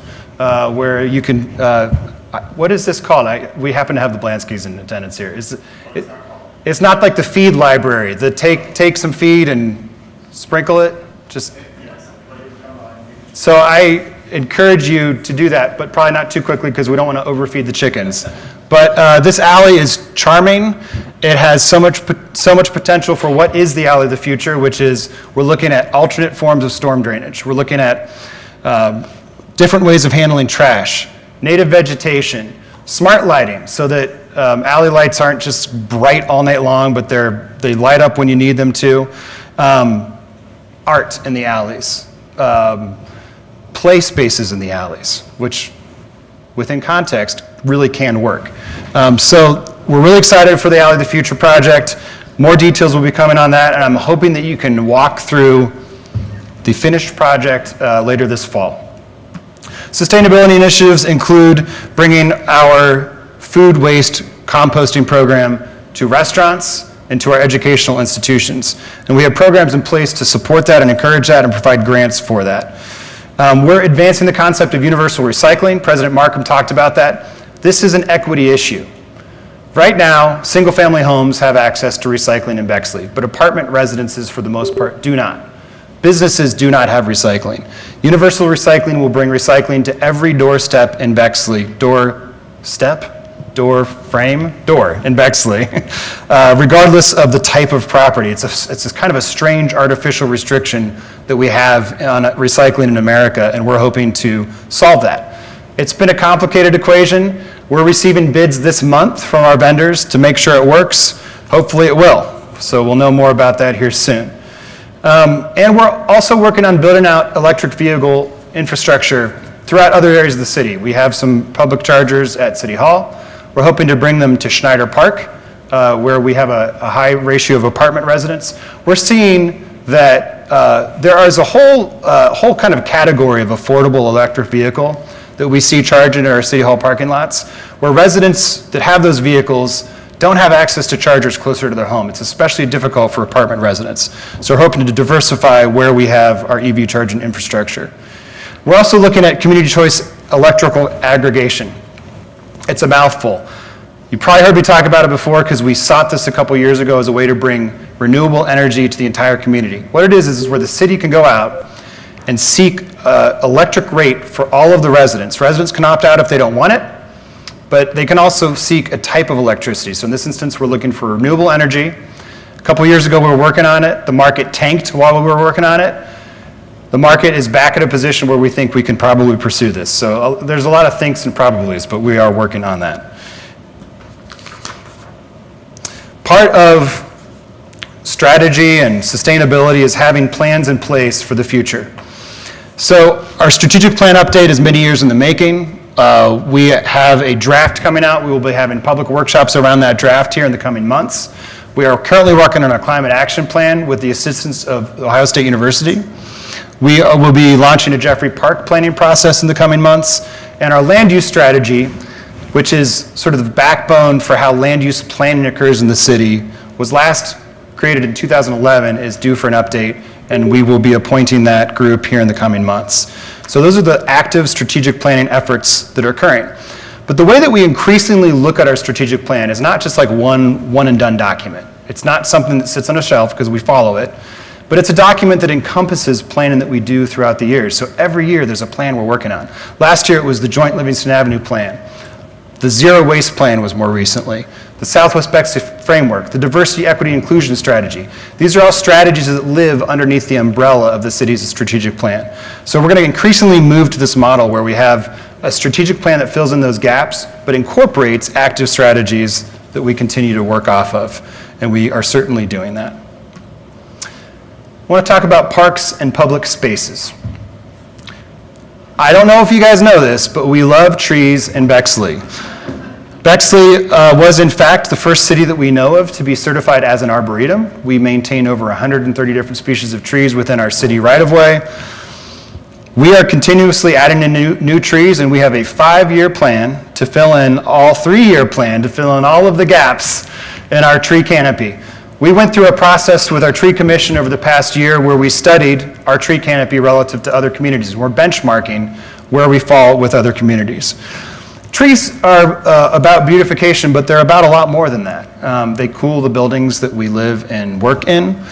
[SPEAKER 6] where you can, what is this called? We happen to have the Blanskys in attendance here. It's not like the feed library, the take some feed and sprinkle it, just. So I encourage you to do that, but probably not too quickly because we don't want to overfeed the chickens. But this alley is charming. It has so much potential for what is the alley of the future, which is we're looking at alternate forms of storm drainage. We're looking at different ways of handling trash, native vegetation, smart lighting, so that alley lights aren't just bright all night long, but they light up when you need them to. Art in the alleys, play spaces in the alleys, which within context really can work. So we're really excited for the Alley of the Future project. More details will be coming on that, and I'm hoping that you can walk through the finished project later this fall. Sustainability initiatives include bringing our food waste composting program to restaurants and to our educational institutions. And we have programs in place to support that and encourage that and provide grants for that. We're advancing the concept of universal recycling. President Markham talked about that. This is an equity issue. Right now, single-family homes have access to recycling in Bexley, but apartment residences, for the most part, do not. Businesses do not have recycling. Universal recycling will bring recycling to every doorstep in Bexley. Door in Bexley, regardless of the type of property. It's a kind of a strange artificial restriction that we have on recycling in America, and we're hoping to solve that. It's been a complicated equation. We're receiving bids this month from our vendors to make sure it works. Hopefully it will. So we'll know more about that here soon. And we're also working on building out electric vehicle infrastructure throughout other areas of the city. We have some public chargers at City Hall. We're hoping to bring them to Schneider Park, where we have a high ratio of apartment residents. We're seeing that there is a whole kind of category of affordable electric vehicle that we see charging in our City Hall parking lots, where residents that have those vehicles don't have access to chargers closer to their home. It's especially difficult for apartment residents. So we're hoping to diversify where we have our EV charging infrastructure. We're also looking at community choice electrical aggregation. It's a mouthful. You probably heard me talk about it before because we sought this a couple years ago as a way to bring renewable energy to the entire community. What it is where the city can go out and seek electric rate for all of the residents. Residents can opt out if they don't want it, but they can also seek a type of electricity. So in this instance, we're looking for renewable energy. A couple years ago, we were working on it. The market tanked while we were working on it. The market is back at a position where we think we can probably pursue this. So there's a lot of thinks and probablys, but we are working on that. Part of strategy and sustainability is having plans in place for the future. So our strategic plan update is many years in the making. We have a draft coming out. We will be having public workshops around that draft here in the coming months. We are currently working on a climate action plan with the assistance of Ohio State University. We will be launching a Jeffrey Park planning process in the coming months. And our land use strategy, which is sort of the backbone for how land use planning occurs in the city, was last created in 2011, is due for an update, and we will be appointing that group here in the coming months. So those are the active strategic planning efforts that are occurring. But the way that we increasingly look at our strategic plan is not just like one and done document. It's not something that sits on a shelf because we follow it, but it's a document that encompasses planning that we do throughout the years. So every year there's a plan we're working on. Last year it was the Joint Livingston Avenue Plan. The Zero Waste Plan was more recently. The Southwest Bexley Framework, the Diversity, Equity, Inclusion Strategy. These are all strategies that live underneath the umbrella of the city's strategic plan. So we're going to increasingly move to this model where we have a strategic plan that fills in those gaps, but incorporates active strategies that we continue to work off of, and we are certainly doing that. I want to talk about parks and public spaces. I don't know if you guys know this, but we love trees in Bexley. Bexley was, in fact, the first city that we know of to be certified as an arboretum. We maintain over 130 different species of trees within our city right-of-way. We are continuously adding in new trees, and we have a 5-year plan to fill in, 3-year plan to fill in all of the gaps in our tree canopy. We went through a process with our tree commission over the past year where we studied our tree canopy relative to other communities. We're benchmarking where we fall with other communities. Trees are about beautification, but they're about a lot more than that. They cool the buildings that we live and work in.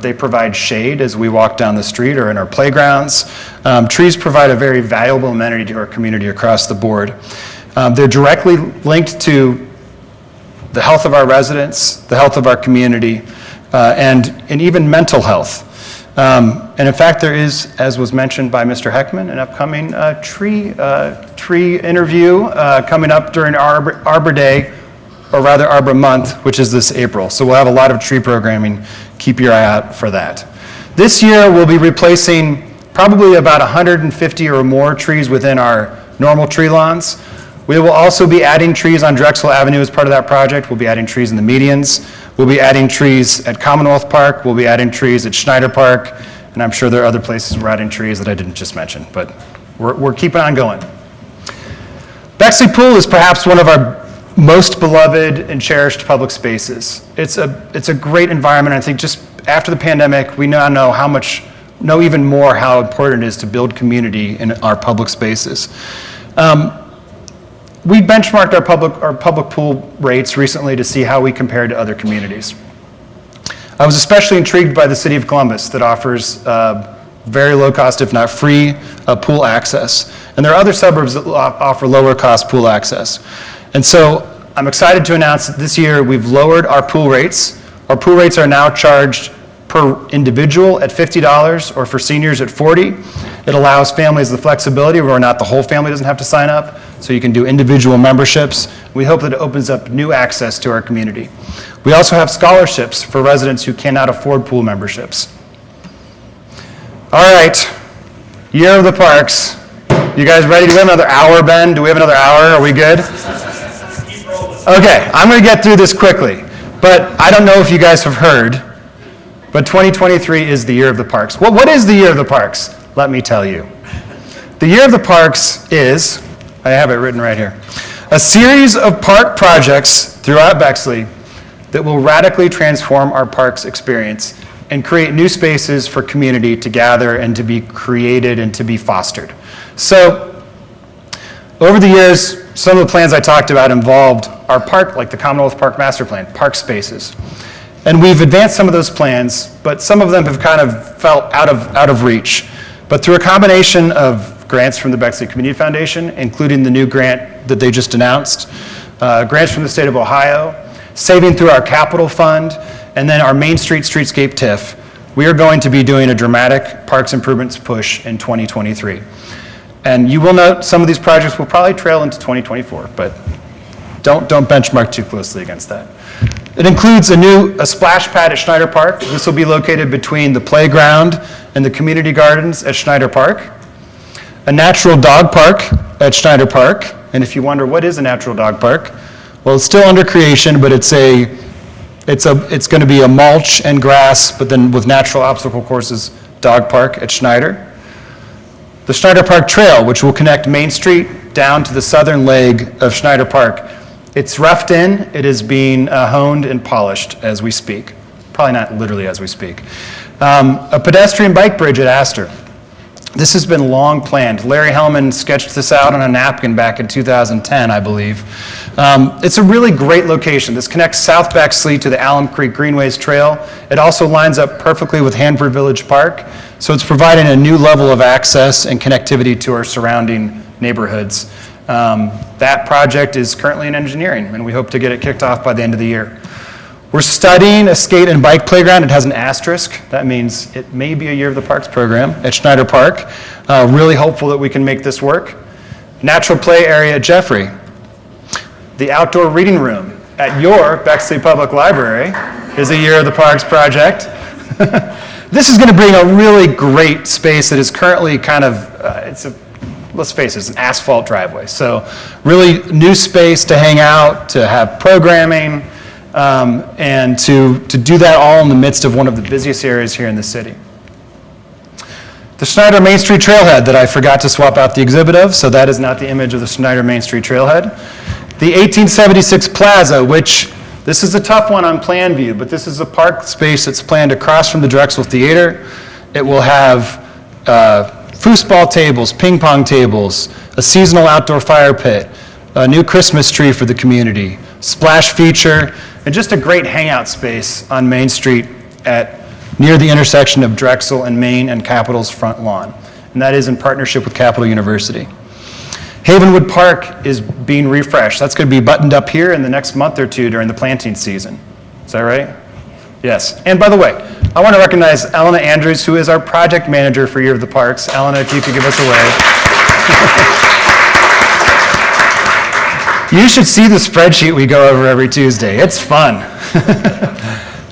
[SPEAKER 6] They provide shade as we walk down the street or in our playgrounds. Trees provide a very valuable amenity to our community across the board. They're directly linked to the health of our residents, the health of our community, and even mental health. And in fact, there is, as was mentioned by Mr. Heckman, an upcoming tree interview coming up during Arbor Day, or rather Arbor Month, which is this April. So we'll have a lot of tree programming. Keep your eye out for that. This year, we'll be replacing probably about 150 or more trees within our normal tree lawns. We will also be adding trees on Drexel Avenue as part of that project. We'll be adding trees in the medians. We'll be adding trees at Commonwealth Park. We'll be adding trees at Schneider Park. And I'm sure there are other places we're adding trees that I didn't just mention, but we're keeping on going. Bexley Pool is perhaps one of our most beloved and cherished public spaces. It's a great environment. I think just after the pandemic, we now know even more how important it is to build community in our public spaces. We benchmarked our public pool rates recently to see how we compared to other communities. I was especially intrigued by the city of Columbus that offers very low cost, if not free, pool access. And there are other suburbs that offer lower cost pool access. And so I'm excited to announce that this year we've lowered our pool rates. Our pool rates are now charged per individual at $50 or for seniors at $40. It allows families the flexibility where not the whole family doesn't have to sign up, so you can do individual memberships. We hope that it opens up new access to our community. We also have scholarships for residents who cannot afford pool memberships. All right, Year of the Parks. You guys ready? Do we have another hour, Ben? Do we have another hour? Are we good? Okay, I'm going to get through this quickly, but I don't know if you guys have heard, but 2023 is the Year of the Parks. Well, what is the Year of the Parks? Let me tell you. The Year of the Parks is, I have it written right here, a series of park projects throughout Bexley that will radically transform our parks experience and create new spaces for community to gather and to be created and to be fostered. So, over the years, some of the plans I talked about involved our park, like the Commonwealth Park Master Plan, park spaces. And we've advanced some of those plans, but some of them have kind of felt out of reach. But through a combination of grants from the Bexley Community Foundation, including the new grant that they just announced, grants from the state of Ohio, saving through our capital fund, and then our Main Street Streetscape TIF, we are going to be doing a dramatic parks improvements push in 2023. And you will note some of these projects will probably trail into 2024, but don't benchmark too closely against that. It includes a splash pad at Schneider Park. This will be located between the playground and the community gardens at Schneider Park. A natural dog park at Schneider Park. And if you wonder what is a natural dog park, well, it's still under creation, but it's going to be a mulch and grass, but then with natural obstacle courses dog park at Schneider. The Schneider Park Trail, which will connect Main Street down to the southern leg of Schneider Park. It's roughed in, it is being honed and polished as we speak. Probably not literally as we speak. A pedestrian bike bridge at Astor. This has been long planned. Larry Hellman sketched this out on a napkin back in 2010, I believe. It's a really great location. This connects South Bexley to the Alum Creek Greenways Trail. It also lines up perfectly with Hanford Village Park, so it's providing a new level of access and connectivity to our surrounding neighborhoods. That project is currently in engineering, and we hope to get it kicked off by the end of the year. We're studying a skate and bike playground. It has an asterisk. That means it may be a Year of the Parks program at Schneider Park. Really hopeful that we can make this work. Natural play area at Jeffrey. The outdoor reading room at your Bexley Public Library is a Year of the Parks project. This is going to bring a really great space that is currently kind of, let's face it, it's an asphalt driveway. So really new space to hang out, to have programming, and to do that all in the midst of one of the busiest areas here in the city. The Schneider Main Street Trailhead that I forgot to swap out the exhibit of, so that is not the image of the Schneider Main Street Trailhead. The 1876 Plaza, which this is a tough one on plan view, but this is a park space that's planned across from the Drexel Theater. It will have foosball tables, ping pong tables, a seasonal outdoor fire pit, a new Christmas tree for the community, splash feature, and just a great hangout space on Main Street near the intersection of Drexel and Main and Capitol's front lawn. And that is in partnership with Capital University. Havenwood Park is being refreshed. That's going to be buttoned up here in the next month or two during the planting season. Is that right? Yes. And by the way, I want to recognize Elena Andrews, who is our project manager for Year of the Parks. Elena, if you could give us a wave. You should see the spreadsheet we go over every Tuesday. It's fun.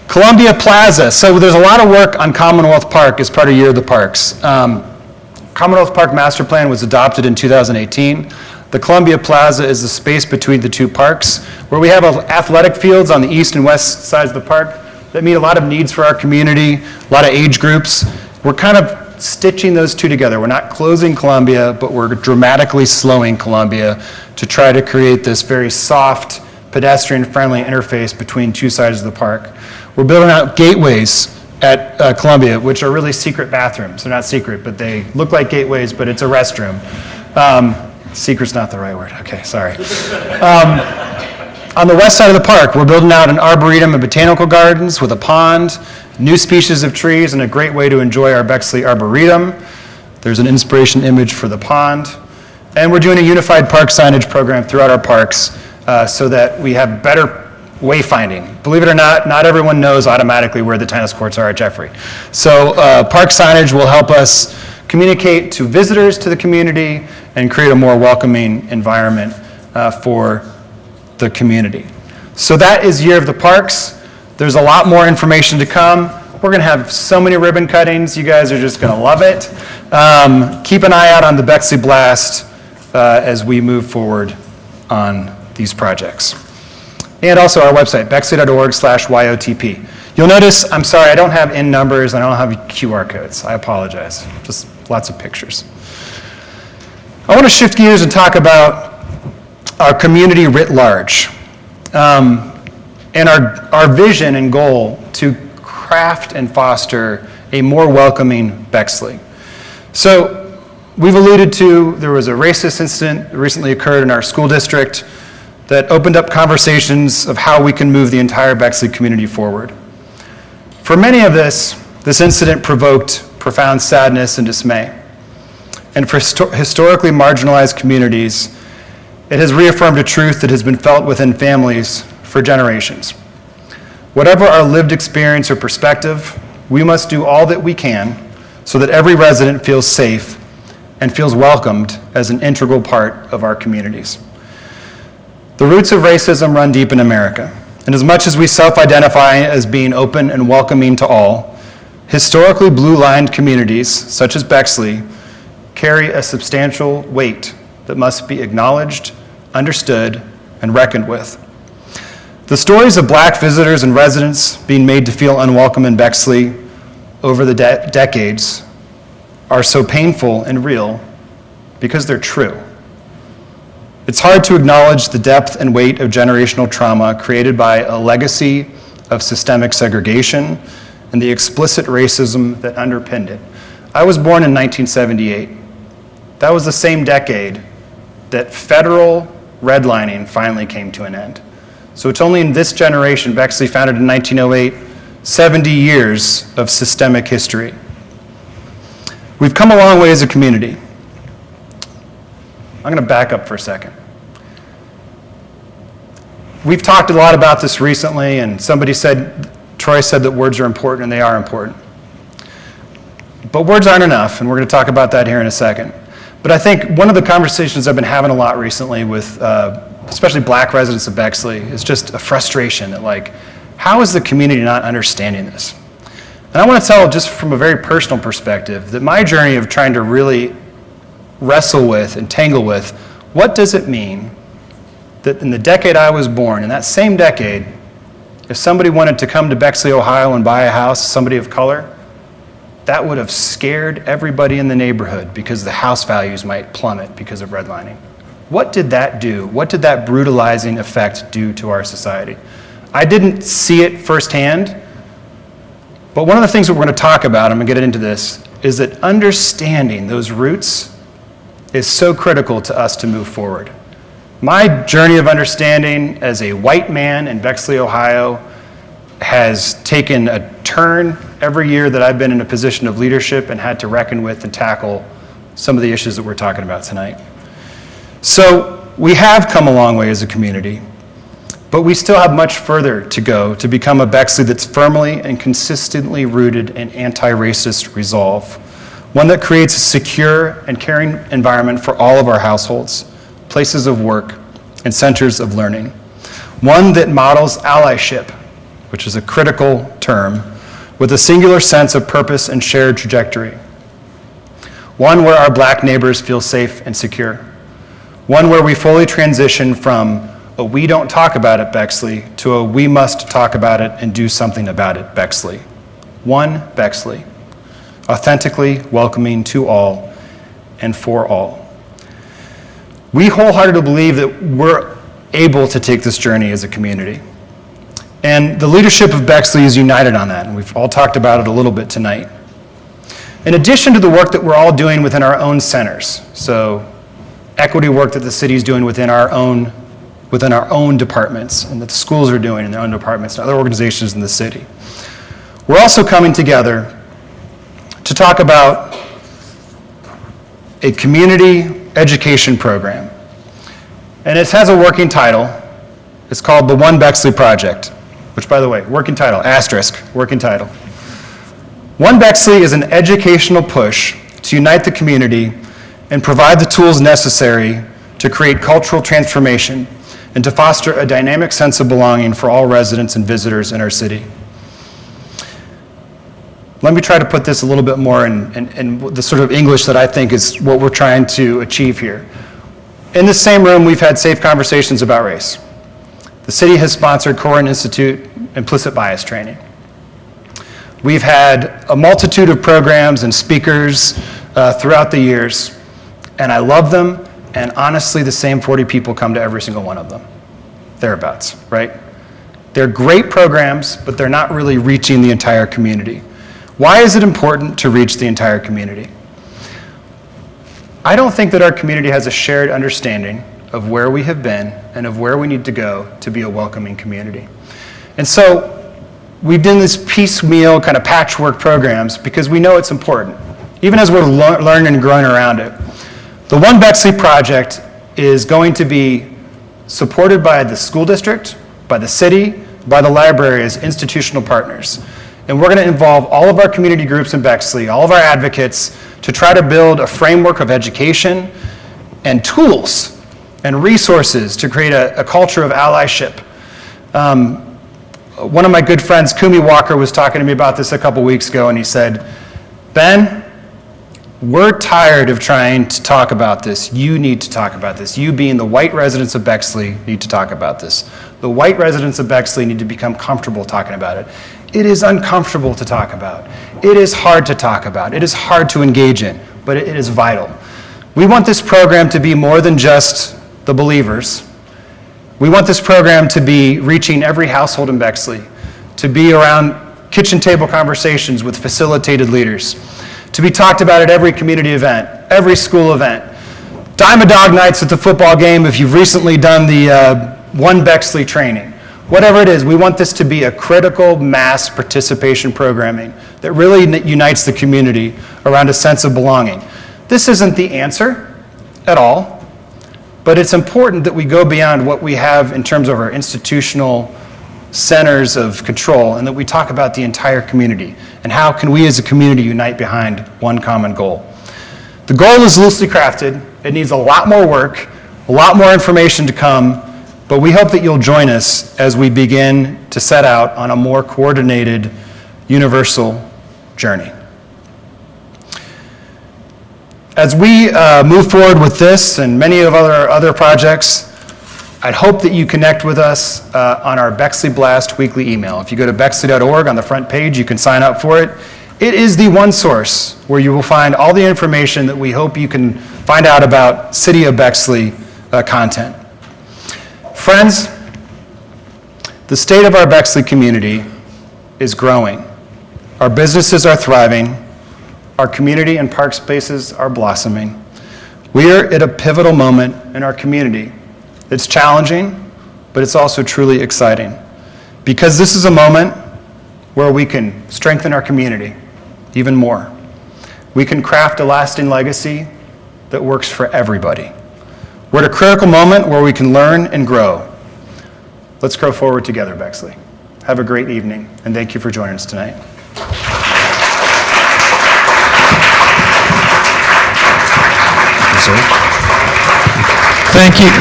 [SPEAKER 6] Columbia Plaza. So there's a lot of work on Commonwealth Park as part of Year of the Parks. Commonwealth Park Master Plan was adopted in 2018. The Columbia Plaza is the space between the two parks, where we have athletic fields on the east and west sides of the park that meet a lot of needs for our community, a lot of age groups. We're kind of stitching those two together. We're not closing Columbia, but we're dramatically slowing Columbia to try to create this very soft, pedestrian-friendly interface between two sides of the park. We're building out gateways at Columbia, which are really secret bathrooms. They're not secret, but they look like gateways, but it's a restroom. Secret's not the right word. Okay, sorry. On the west side of the park, we're building out an arboretum and botanical gardens with a pond, new species of trees, and a great way to enjoy our Bexley Arboretum. There's an inspiration image for the pond. And we're doing a unified park signage program throughout our parks so that we have better wayfinding. Believe it or not, not everyone knows automatically where the tennis courts are at Jeffrey. So park signage will help us communicate to visitors to the community and create a more welcoming environment for the community. So that is Year of the Parks. There's a lot more information to come. We're going to have so many ribbon cuttings. You guys are just going to love it. Keep an eye out on the Bexley Blast as we move forward on these projects. And also our website, bexley.org/YOTP. You'll notice, I'm sorry, I don't have in numbers, and I don't have QR codes. I apologize. Just lots of pictures. I want to shift gears and talk about our community writ large, and our vision and goal to craft and foster a more welcoming Bexley. So we've alluded to, there was a racist incident that recently occurred in our school district that opened up conversations of how we can move the entire Bexley community forward. For many of this incident provoked profound sadness and dismay. And for historically marginalized communities, it has reaffirmed a truth that has been felt within families for generations. Whatever our lived experience or perspective, we must do all that we can so that every resident feels safe and feels welcomed as an integral part of our communities. The roots of racism run deep in America, and as much as we self-identify as being open and welcoming to all, historically blue-lined communities, such as Bexley, carry a substantial weight that must be acknowledged, understood, and reckoned with. The stories of Black visitors and residents being made to feel unwelcome in Bexley over the decades are so painful and real because they're true. It's hard to acknowledge the depth and weight of generational trauma created by a legacy of systemic segregation and the explicit racism that underpinned it. I was born in 1978. That was the same decade that federal redlining finally came to an end. So it's only in this generation, Bexley founded in 1908, 70 years of systemic history. We've come a long way as a community. I'm going to back up for a second. We've talked a lot about this recently, and Troy said that words are important, and they are important. But words aren't enough, and we're going to talk about that here in a second. But I think one of the conversations I've been having a lot recently with especially Black residents of Bexley is just a frustration that, like, how is the community not understanding this? And I want to tell, just from a very personal perspective, that my journey of trying to really wrestle with and tangle with what does it mean that in the decade I was born, in that same decade, if somebody wanted to come to Bexley, Ohio and buy a house, somebody of color, that would have scared everybody in the neighborhood because the house values might plummet because of redlining. What did that do? What did that brutalizing effect do to our society? I didn't see it firsthand, but one of the things that we're going to talk about, I'm going to get into this, is that understanding those roots is so critical to us to move forward. My journey of understanding as a white man in Bexley, Ohio, has taken a turn every year that I've been in a position of leadership and had to reckon with and tackle some of the issues that we're talking about tonight. So we have come a long way as a community, but we still have much further to go to become a Bexley that's firmly and consistently rooted in anti-racist resolve, one that creates a secure and caring environment for all of our households, places of work, and centers of learning, one that models allyship, which is a critical term, with a singular sense of purpose and shared trajectory, one where our Black neighbors feel safe and secure, one where we fully transition from a we don't talk about it Bexley to a we must talk about it and do something about it Bexley. One Bexley, authentically welcoming to all and for all. We wholeheartedly believe that we're able to take this journey as a community. And the leadership of Bexley is united on that, and we've all talked about it a little bit tonight. In addition to the work that we're all doing within our own centers, so equity work that the city is doing within our own departments, and that the schools are doing in their own departments, and other organizations in the city, we're also coming together to talk about a community education program. And it has a working title. It's called the One Bexley Project, which, by the way, working title, asterisk, working title. One Bexley is an educational push to unite the community and provide the tools necessary to create cultural transformation and to foster a dynamic sense of belonging for all residents and visitors in our city. Let me try to put this a little bit more in the sort of English that I think is what we're trying to achieve here. In the same room, we've had safe conversations about race. The city has sponsored Corin Institute implicit bias training. We've had a multitude of programs and speakers throughout the years, and I love them, and honestly, the same 40 people come to every single one of them, thereabouts, right? They're great programs, but they're not really reaching the entire community. Why is it important to reach the entire community? I don't think that our community has a shared understanding of where we have been and of where we need to go to be a welcoming community. And so we've done this piecemeal kind of patchwork programs because we know it's important, even as we're learning and growing around it. The One Bexley Project is going to be supported by the school district, by the city, by the library as institutional partners. And we're going to involve all of our community groups in Bexley, all of our advocates, to try to build a framework of education and tools and resources to create a culture of allyship. One of my good friends, Kumi Walker, was talking to me about this a couple weeks ago, and he said, Ben, we're tired of trying to talk about this. You need to talk about this. You being the white residents of Bexley need to talk about this. The white residents of Bexley need to become comfortable talking about it. It is uncomfortable to talk about. It is hard to talk about. It is hard to engage in, but it is vital. We want this program to be more than just the believers. We want this program to be reaching every household in Bexley, to be around kitchen table conversations with facilitated leaders, to be talked about at every community event, every school event, dime a dog nights at the football game if you've recently done the One Bexley training. Whatever it is, we want this to be a critical mass participation programming that really unites the community around a sense of belonging. This isn't the answer at all, but it's important that we go beyond what we have in terms of our institutional centers of control and that we talk about the entire community and how can we as a community unite behind one common goal. The goal is loosely crafted. It needs a lot more work, a lot more information to come, but we hope that you'll join us as we begin to set out on a more coordinated, universal journey. As we move forward with this and many of our other projects, I'd hope that you connect with us on our Bexley Blast weekly email. If you go to bexley.org on the front page, you can sign up for it. It is the one source where you will find all the information that we hope you can find out about City of Bexley content. Friends, the state of our Bexley community is growing. Our businesses are thriving. Our community and park spaces are blossoming. We are at a pivotal moment in our community. It's challenging, but it's also truly exciting because this is a moment where we can strengthen our community even more. We can craft a lasting legacy that works for everybody. We're at a critical moment where we can learn and grow. Let's grow forward together, Bexley. Have a great evening, and thank you for joining us tonight.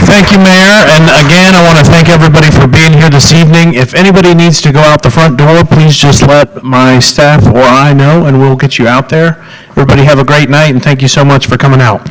[SPEAKER 1] Thank you, Mayor. And again, I want to thank everybody for being here this evening. If anybody needs to go out the front door, please just let my staff or I know, and we'll get you out there. Everybody have a great night, and thank you so much for coming out.